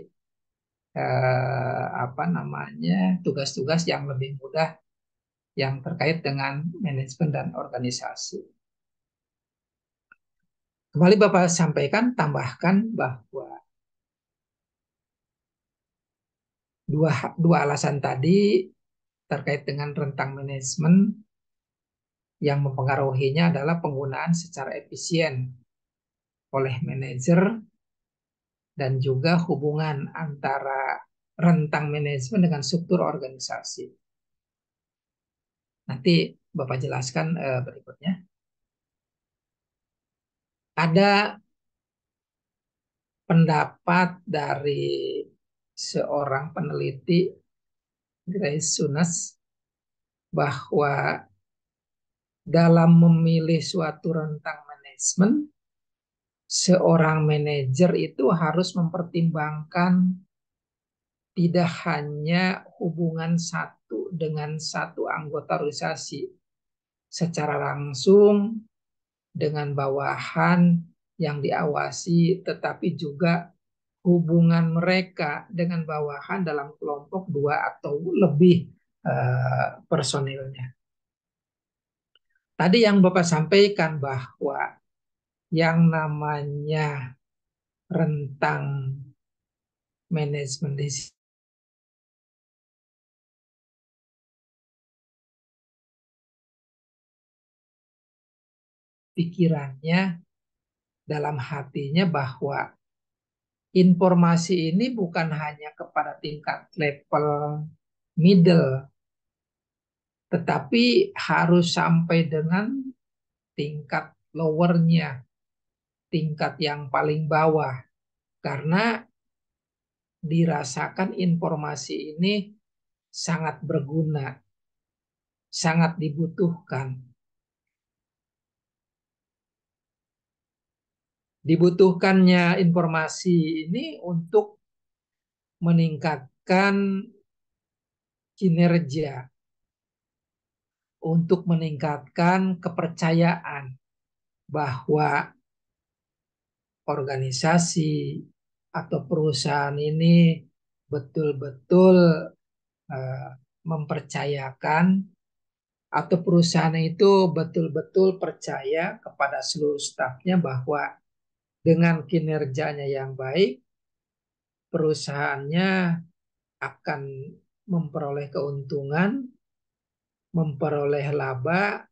apa namanya tugas-tugas yang lebih mudah yang terkait dengan manajemen dan organisasi. Kembali Bapak sampaikan, tambahkan bahwa dua alasan tadi terkait dengan rentang manajemen yang mempengaruhinya adalah penggunaan secara efisien oleh manajer dan juga hubungan antara rentang manajemen dengan struktur organisasi. Nanti Bapak jelaskan berikutnya. Ada pendapat dari seorang peneliti, Grace Sunas, bahwa dalam memilih suatu rentang manajemen, seorang manajer itu harus mempertimbangkan tidak hanya hubungan satu dengan satu anggota organisasi secara langsung dengan bawahan yang diawasi, tetapi juga hubungan mereka dengan bawahan dalam kelompok dua atau lebih personilnya. Tadi yang Bapak sampaikan bahwa yang namanya rentang manajemen di pikirannya, dalam hatinya bahwa informasi ini bukan hanya kepada tingkat level middle, tetapi harus sampai dengan tingkat lowernya, tingkat yang paling bawah, karena dirasakan informasi ini sangat berguna, sangat dibutuhkan. Dibutuhkannya informasi ini untuk meningkatkan kinerja, untuk meningkatkan kepercayaan bahwa organisasi atau perusahaan ini betul-betul eh, mempercayakan, atau perusahaan itu betul-betul percaya kepada seluruh stafnya bahwa dengan kinerjanya yang baik, perusahaannya akan memperoleh keuntungan, memperoleh laba,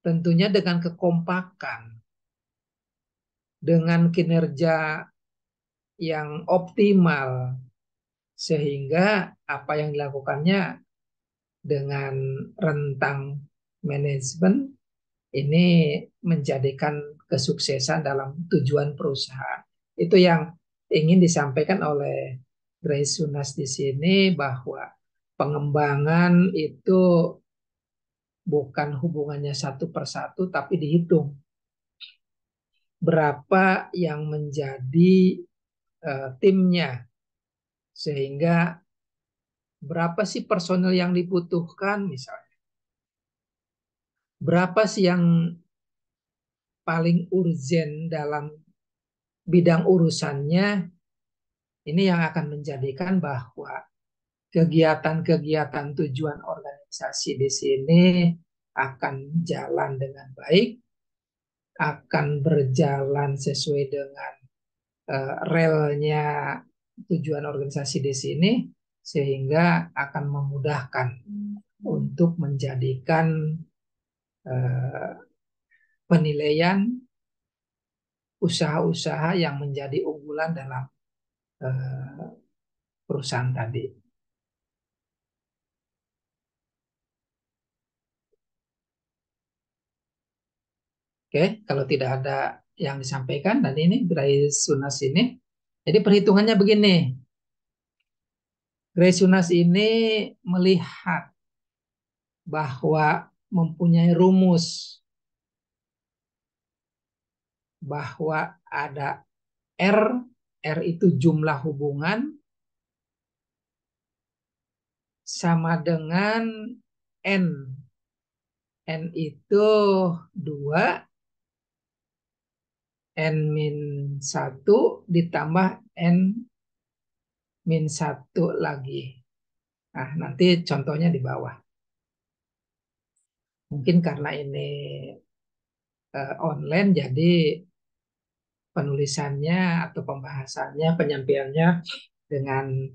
tentunya dengan kekompakan, dengan kinerja yang optimal, sehingga apa yang dilakukannya dengan rentang manajemen ini menjadikan kesuksesan dalam tujuan perusahaan. Itu yang ingin disampaikan oleh Grace Sunas di sini, bahwa pengembangan itu bukan hubungannya satu persatu, tapi dihitung berapa yang menjadi timnya, sehingga berapa sih personel yang dibutuhkan misalnya, berapa sih yang paling urgent dalam bidang urusannya, ini yang akan menjadikan bahwa kegiatan-kegiatan tujuan organisasi di sini akan jalan dengan baik, akan berjalan sesuai dengan relnya tujuan organisasi di sini, sehingga akan memudahkan untuk menjadikan eh, penilaian usaha-usaha yang menjadi unggulan dalam eh, perusahaan tadi. Oke, kalau tidak ada yang disampaikan, dan ini dari Sunas ini Jadi perhitungannya begini, Grace Yunas ini melihat bahwa mempunyai rumus bahwa ada R, R itu jumlah hubungan sama dengan N. N itu 2, N min 1 ditambah N min 1 lagi. Nah, nanti contohnya di bawah. Mungkin karena ini online, jadi penulisannya atau pembahasannya, penyampaiannya dengan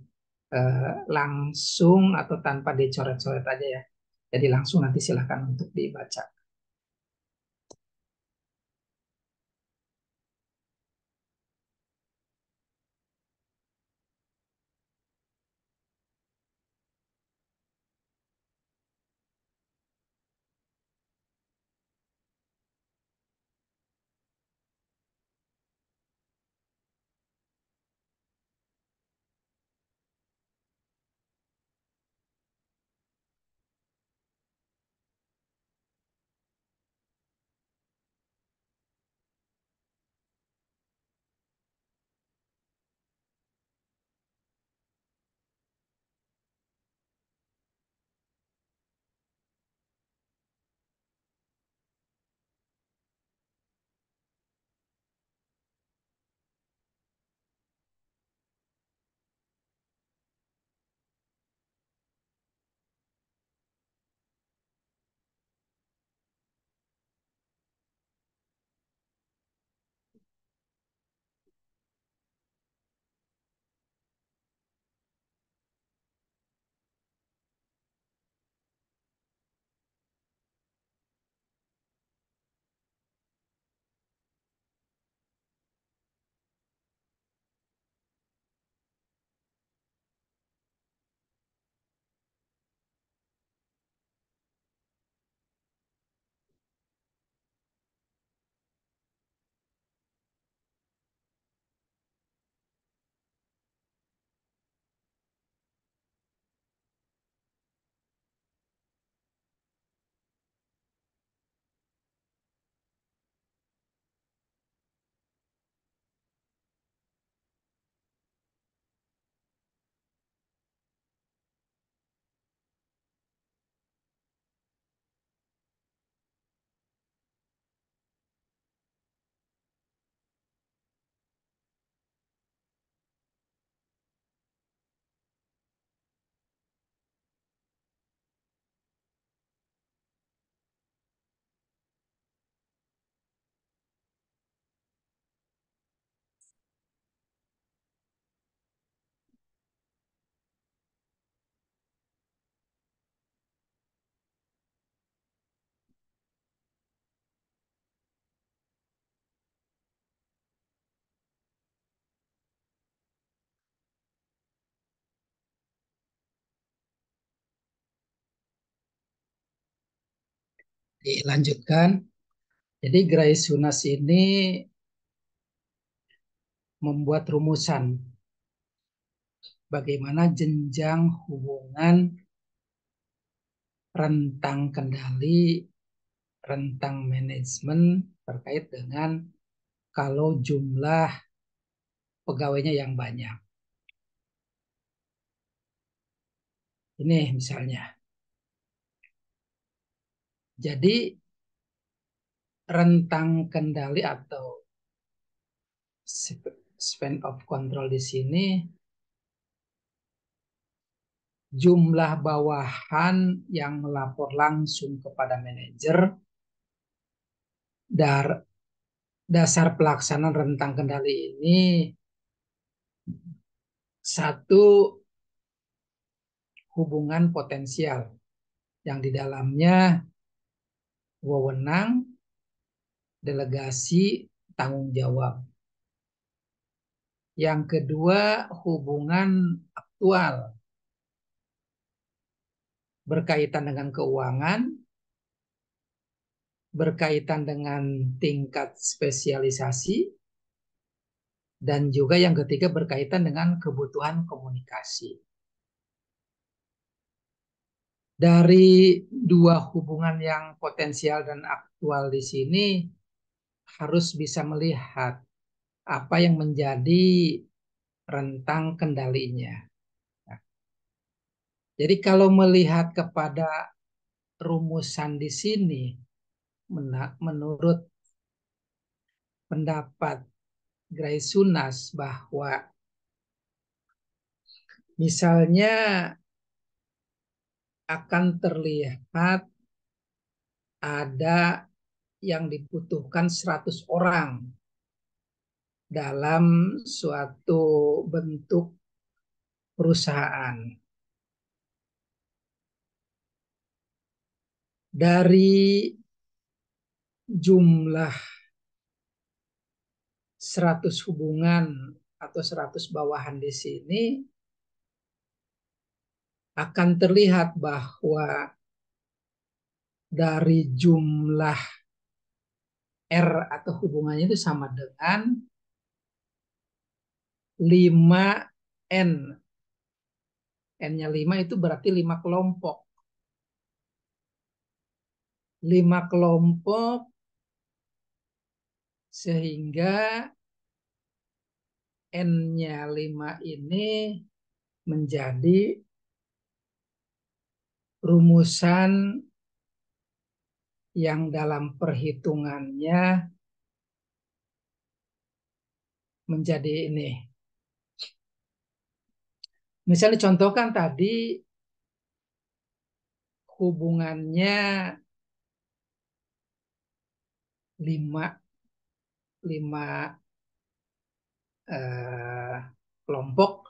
langsung atau tanpa dicoret-coret aja ya. Jadi langsung nanti silakan untuk dibaca. Dilanjutkan. Jadi Grace Yunas ini membuat rumusan bagaimana jenjang hubungan rentang kendali, rentang manajemen terkait dengan kalau jumlah pegawainya yang banyak. Ini misalnya. Jadi rentang kendali atau span of control di sini jumlah bawahan yang melapor langsung kepada manajer, dasar pelaksanaan rentang kendali ini satu hubungan potensial yang di dalamnya wewenang, delegasi, tanggung jawab. Yang kedua hubungan aktual berkaitan dengan keuangan, berkaitan dengan tingkat spesialisasi, Dan juga yang ketiga berkaitan dengan kebutuhan komunikasi. Dari dua hubungan yang potensial dan aktual di sini harus bisa melihat apa yang menjadi rentang kendalinya. Nah, jadi kalau melihat kepada rumusan di sini, menurut pendapat Graysunas bahwa misalnya akan terlihat ada yang dibutuhkan 100 orang dalam suatu bentuk perusahaan. Dari jumlah 100 hubungan atau 100 bawahan di sini akan terlihat bahwa dari jumlah R atau hubungannya itu sama dengan 5N. N-nya 5 itu berarti 5 kelompok. 5 kelompok sehingga N-nya 5 ini menjadi rumusan yang dalam perhitungannya menjadi ini. Misalnya contohkan tadi hubungannya 5 kelompok.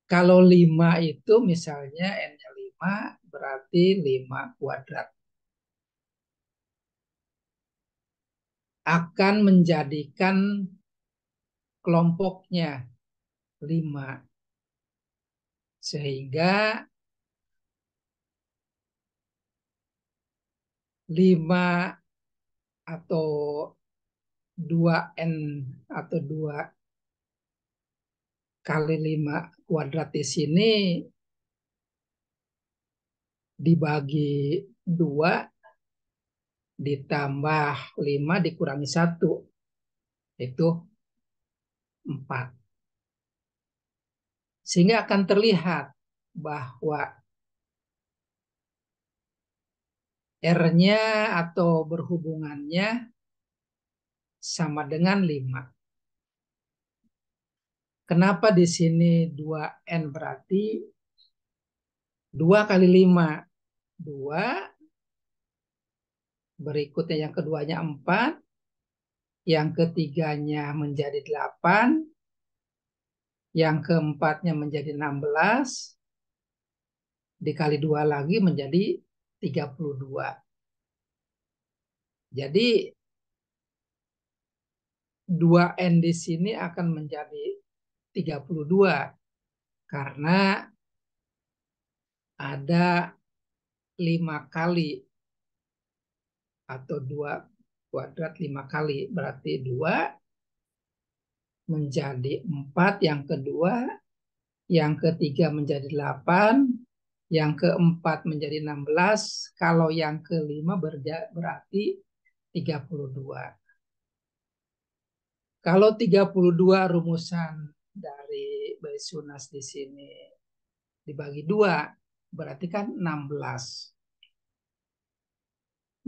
Kalau 5 itu misalnya N-nya 5 berarti 5 kuadrat. Akan menjadikan kelompoknya 5. Sehingga 5 atau 2N atau 2 kali 5 kuadrat di sini dibagi 2 ditambah 5 dikurangi 1. Itu 4. Sehingga akan terlihat bahwa R-nya atau berhubungannya sama dengan 5. Kenapa di sini 2N berarti 2 kali 5. 2, berikutnya yang keduanya 4, yang ketiganya menjadi 8, yang keempatnya menjadi 16, dikali 2 lagi menjadi 32. Jadi 2N di sini akan menjadi 32 karena ada 5 kali atau 2 kuadrat 5 kali berarti 2 menjadi 4, yang kedua, yang ketiga menjadi 8, yang keempat menjadi 16, kalau yang kelima berarti 32. Kalau 32 rumusan dari Graysunas di sini dibagi 2, berarti kan 16.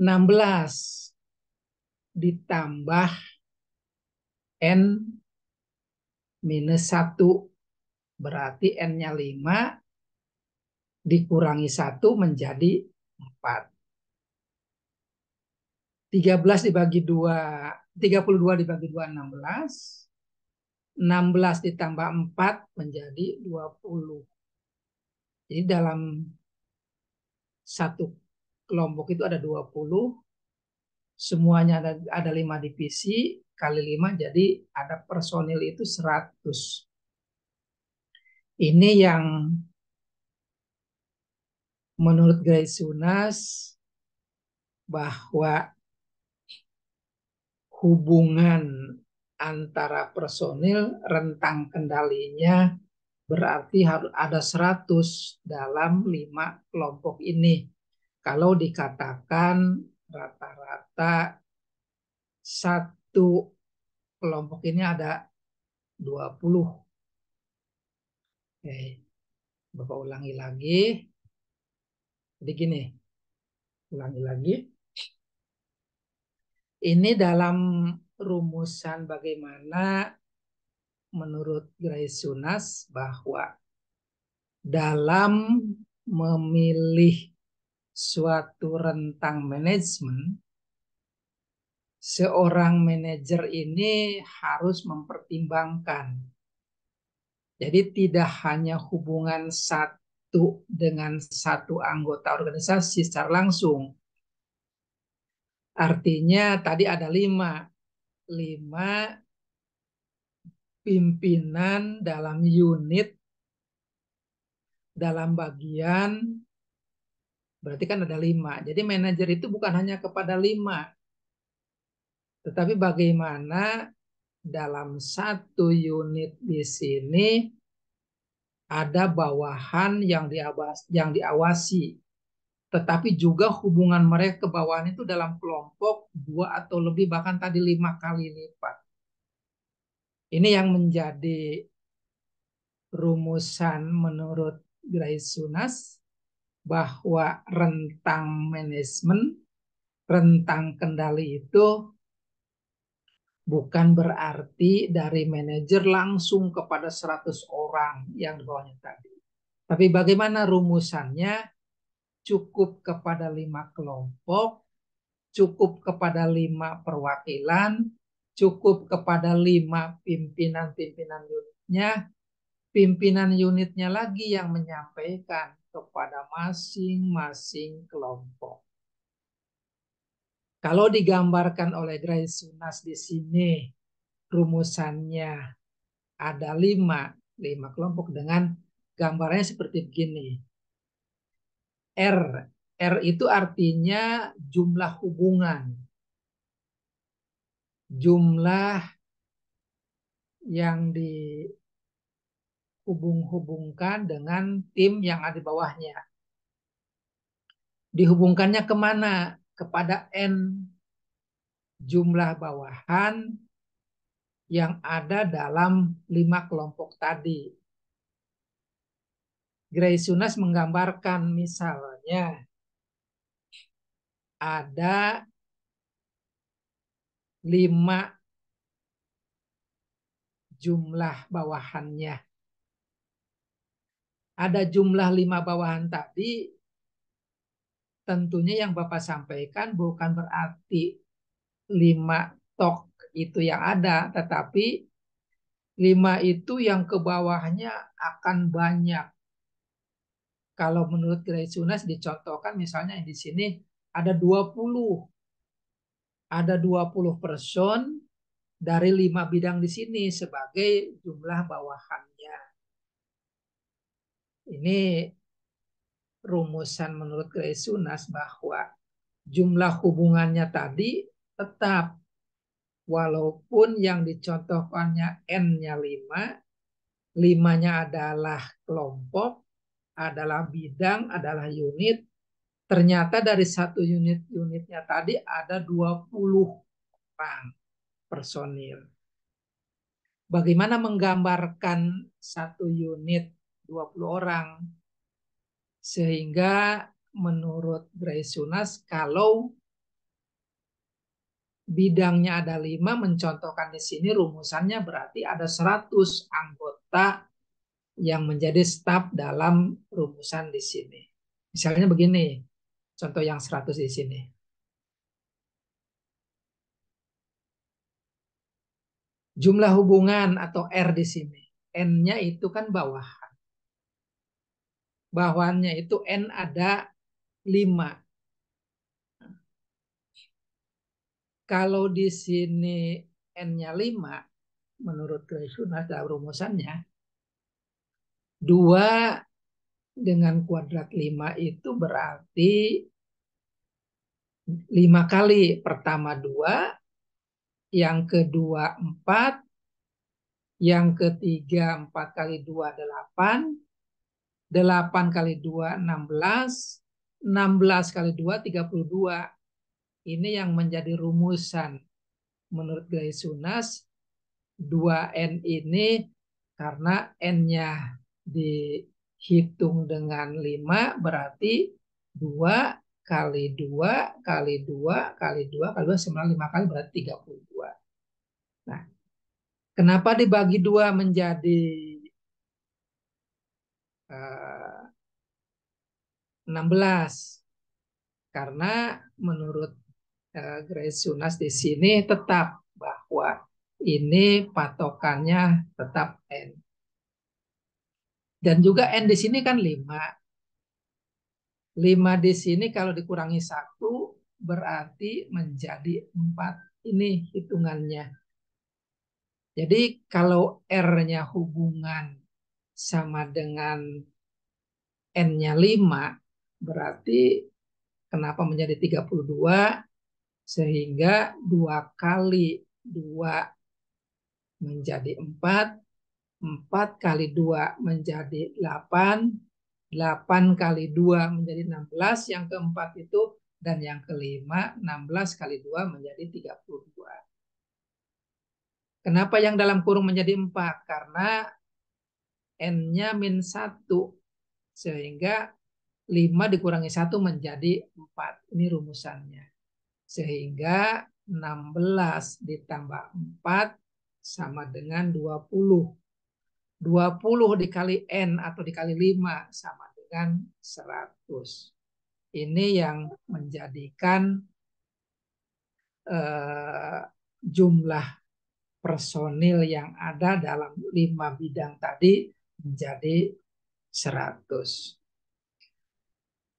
16 ditambah N minus 1, berarti N-nya 5 dikurangi 1 menjadi 4. 13 dibagi 2, 32 dibagi 2, 16. 16 ditambah 4 menjadi 20. Jadi dalam satu kelompok itu ada 20. Semuanya ada 5 divisi, kali 5 jadi ada personil itu 100. Ini yang menurut Graysunas bahwa hubungan antara personil rentang kendalinya berarti harus ada 100 dalam 5 kelompok ini. Kalau dikatakan rata-rata satu kelompok ini ada 20. Oke, Bapak ulangi lagi. Jadi gini, ulangi lagi. Ini dalam rumusan bagaimana menurut Grace Sunas bahwa dalam memilih suatu rentang manajemen, seorang manajer ini harus mempertimbangkan. Jadi tidak hanya hubungan satu dengan satu anggota organisasi secara langsung. Artinya tadi ada 5 pimpinan dalam unit, dalam bagian, berarti kan ada 5. Jadi manajer itu bukan hanya kepada 5, tetapi bagaimana dalam satu unit di sini ada bawahan yang diawasi, tetapi juga hubungan mereka ke bawahan itu dalam kelompok 2 atau lebih, bahkan tadi 5 kali lipat. Ini yang menjadi rumusan menurut Grace Sunas bahwa rentang manajemen, rentang kendali itu bukan berarti dari manajer langsung kepada 100 orang yang di bawahnya tadi. Tapi bagaimana rumusannya? Cukup kepada 5 kelompok, cukup kepada 5 perwakilan, cukup kepada 5 pimpinan-pimpinan unitnya, pimpinan unitnya lagi yang menyampaikan kepada masing-masing kelompok. Kalau digambarkan oleh Grace Sunas di sini, rumusannya ada 5 kelompok dengan gambarnya seperti begini. R itu artinya jumlah hubungan. Jumlah yang dihubung-hubungkan dengan tim yang ada di bawahnya. Dihubungkannya kemana? Kepada N jumlah bawahan yang ada dalam 5 kelompok tadi. Grace Sunas menggambarkan misalnya ada 5 jumlah bawahannya. Ada jumlah 5 bawahan tadi, tentunya yang Bapak sampaikan bukan berarti 5 tok itu yang ada, tetapi 5 itu yang ke bawahnya akan banyak. Kalau menurut Grace Sunas dicontohkan misalnya di sini ada 20 person dari 5 bidang di sini sebagai jumlah bawahannya. Ini rumusan menurut Grace Sunas bahwa jumlah hubungannya tadi tetap walaupun yang dicontohkannya N-nya 5, 5-nya adalah kelompok, adalah bidang, adalah unit. Ternyata dari satu unitnya tadi ada 20 orang personil. Bagaimana menggambarkan satu unit 20 orang? Sehingga menurut Grace Sunas kalau bidangnya ada 5, mencontohkan di sini rumusannya berarti ada 100 anggota yang menjadi staf dalam rumusan di sini. Misalnya begini, contoh yang 100 di sini. Jumlah hubungan atau R di sini. N-nya itu kan bawahan. Bawahannya itu N ada 5. Kalau di sini N-nya 5, menurut Grace Sunas dalam rumusannya, 2 dengan kuadrat 5 itu berarti 5 kali. Pertama 2, yang kedua 4, yang ketiga 4 kali 2 8, 8 kali 2 16, 16 kali 2 32. Ini yang menjadi rumusan menurut Gray-Sunas 2N ini karena N-nya dihitung dengan 5 berarti 2 kali 2 kali 2 kali 2 kali 2 sama 5 kali berarti 32. Nah, kenapa dibagi 2 menjadi 16? Karena menurut Gray-Sunas di sini tetap bahwa ini patokannya tetap N. Dan juga N di sini kan 5. 5 di sini kalau dikurangi 1 berarti menjadi 4. Ini hitungannya. Jadi kalau R-nya hubungan sama dengan N-nya 5, berarti kenapa menjadi 32? Sehingga 2 kali 2 menjadi 4, 4 kali 2 menjadi 8, 8 kali 2 menjadi 16, yang keempat itu, dan yang kelima 16 kali 2 menjadi 32. Kenapa yang dalam kurung menjadi 4? Karena N-nya min 1, sehingga 5 dikurangi 1 menjadi 4. Ini rumusannya. Sehingga 16 ditambah 4 sama dengan 20. 20 dikali N atau dikali 5 sama dengan 100. Ini yang menjadikan jumlah personil yang ada dalam 5 bidang tadi menjadi 100.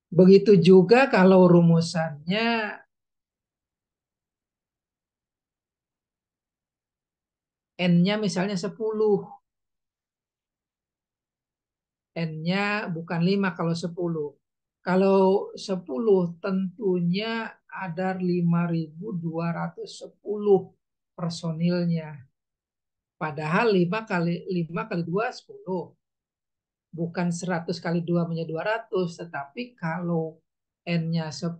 Begitu juga kalau rumusannya N-nya misalnya 10. N-nya bukan 5 kalau 10. Kalau 10 tentunya ada 5.210 personilnya. Padahal 5 kali 2 10. Bukan 100 kali 2 menjadi 200, tetapi kalau N-nya 10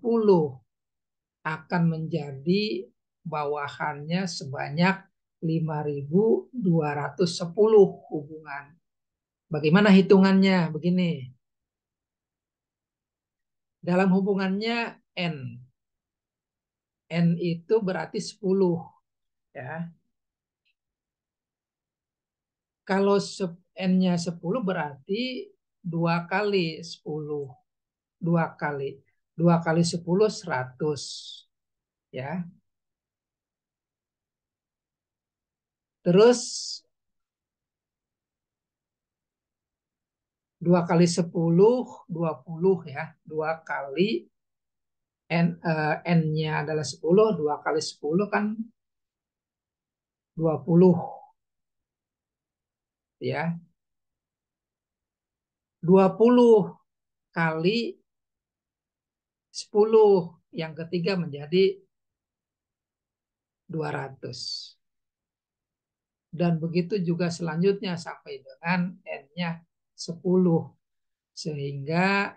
akan menjadi bawahannya sebanyak 5.210 hubungan. Bagaimana hitungannya? Begini. Dalam hubungannya N. N itu berarti 10. Ya. Kalau N-nya 10 berarti 2 kali 10. 2 kali. 2 kali 10 100. Ya. Terus 2 kali 10 20 ya. 2 kali N-nya adalah 10, 2 kali 10 kan 20. Ya. 20 kali 10. Yang ketiga menjadi 200. Dan begitu juga selanjutnya sampai dengan N-nya 10. Sehingga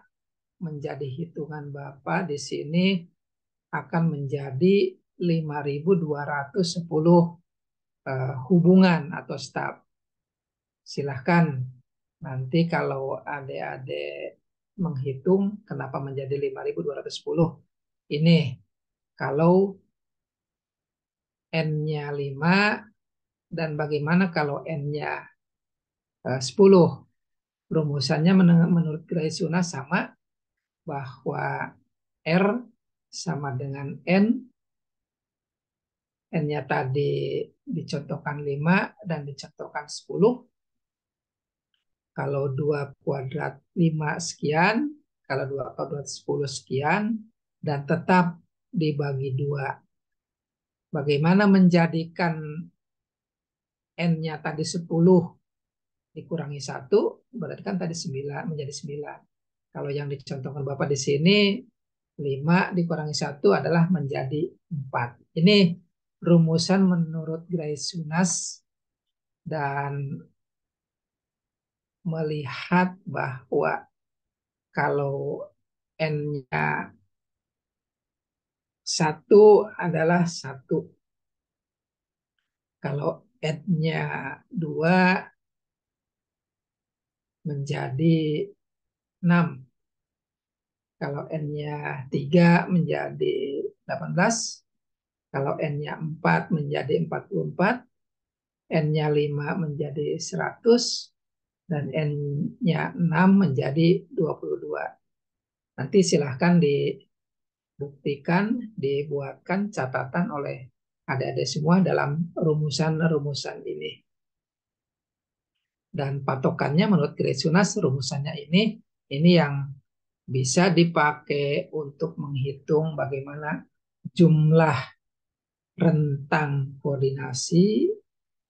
menjadi hitungan Bapak di sini akan menjadi 5.210 hubungan atau staf. Silahkan nanti kalau adik-adik menghitung kenapa menjadi 5.210. Ini kalau N-nya 5 dan bagaimana kalau N-nya 10. Rumusannya menurut Gray-Sunas sama, bahwa R sama dengan N. N-nya tadi dicontohkan 5 dan dicontohkan 10. Kalau 2 kuadrat 5 sekian, kalau 2 kuadrat 10 sekian, dan tetap dibagi 2. Bagaimana menjadikan N-nya tadi 10 dikurangi 1, berarti kan tadi 9 menjadi 9. Kalau yang dicontohkan Bapak di sini, 5 dikurangi 1 adalah menjadi 4. Ini rumusan menurut Grace-Yunas dan melihat bahwa kalau N-nya 1 adalah 1. Kalau N-nya 2 menjadi 6. Kalau N-nya 3 menjadi 18. Kalau N-nya 4 menjadi 44. N-nya 5 menjadi 100. Dan N-nya 6 menjadi 22. Nanti silahkan dibuktikan, dibuatkan catatan oleh adik-adik semua dalam rumusan-rumusan ini. Dan patokannya menurut Grace-Yunas rumusannya ini yang bisa dipakai untuk menghitung bagaimana jumlah rentang koordinasi,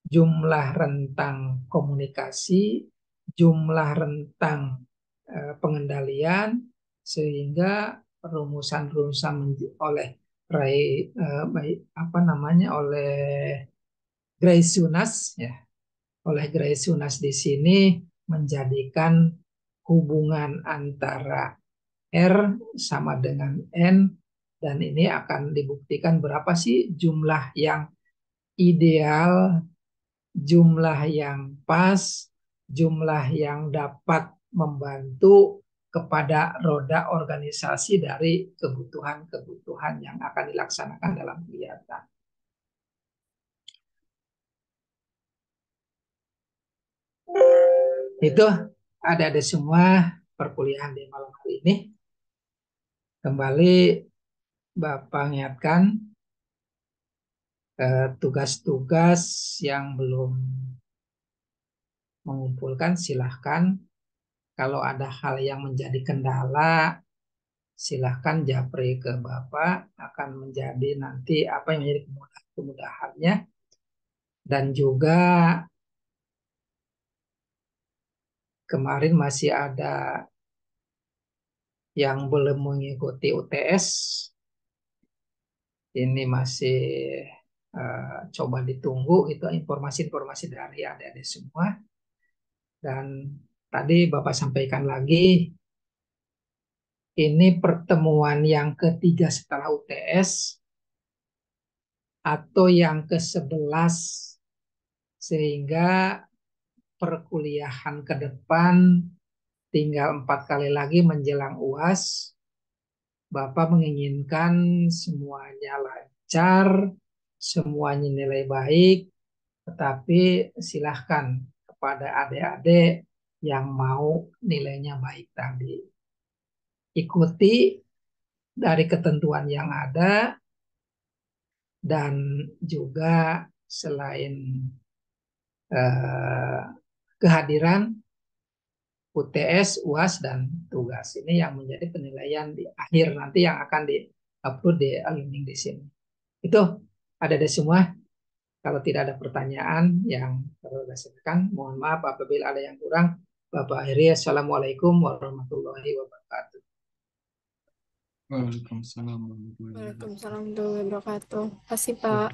jumlah rentang komunikasi, jumlah rentang pengendalian, sehingga rumusan-rumusan oleh oleh Grace-Yunas ya, oleh Grace-Yunas di sini menjadikan hubungan antara R sama dengan N, dan ini akan dibuktikan berapa sih jumlah yang ideal, jumlah yang pas, jumlah yang dapat membantu kepada roda organisasi dari kebutuhan-kebutuhan yang akan dilaksanakan dalam kegiatan. Itu ada semua perkuliahan di malam hari ini. Kembali Bapak ingatkan tugas-tugas yang belum mengumpulkan silahkan. Kalau ada hal yang menjadi kendala, silahkan japri ke Bapak, akan menjadi nanti apa yang menjadi kemudahannya. Dan juga kemarin masih ada yang belum mengikuti UTS, ini masih coba ditunggu itu informasi-informasi dari adik-adik semua. Dan tadi Bapak sampaikan lagi, ini pertemuan yang ketiga setelah UTS atau yang ke-11, sehingga perkuliahan ke depan tinggal 4 kali lagi menjelang UAS. Bapak menginginkan semuanya lancar, semuanya nilai baik, tetapi silahkan kepada adik-adik yang mau nilainya baik tadi. Ikuti dari ketentuan yang ada, dan juga selain kehadiran UTS, UAS, dan tugas. Ini yang menjadi penilaian di akhir nanti yang akan di-upload di link di sini. Itu ada semua. Kalau tidak ada pertanyaan yang perlu disampaikan, mohon maaf apabila ada yang kurang. Bapak akhiri, Assalamualaikum warahmatullahi wabarakatuh. Waalaikumsalam warahmatullahi wabarakatuh. Waalaikumsalam warahmatullahi wabarakatuh. Terima kasih, Pak.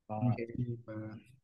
Terima kasih, Pak.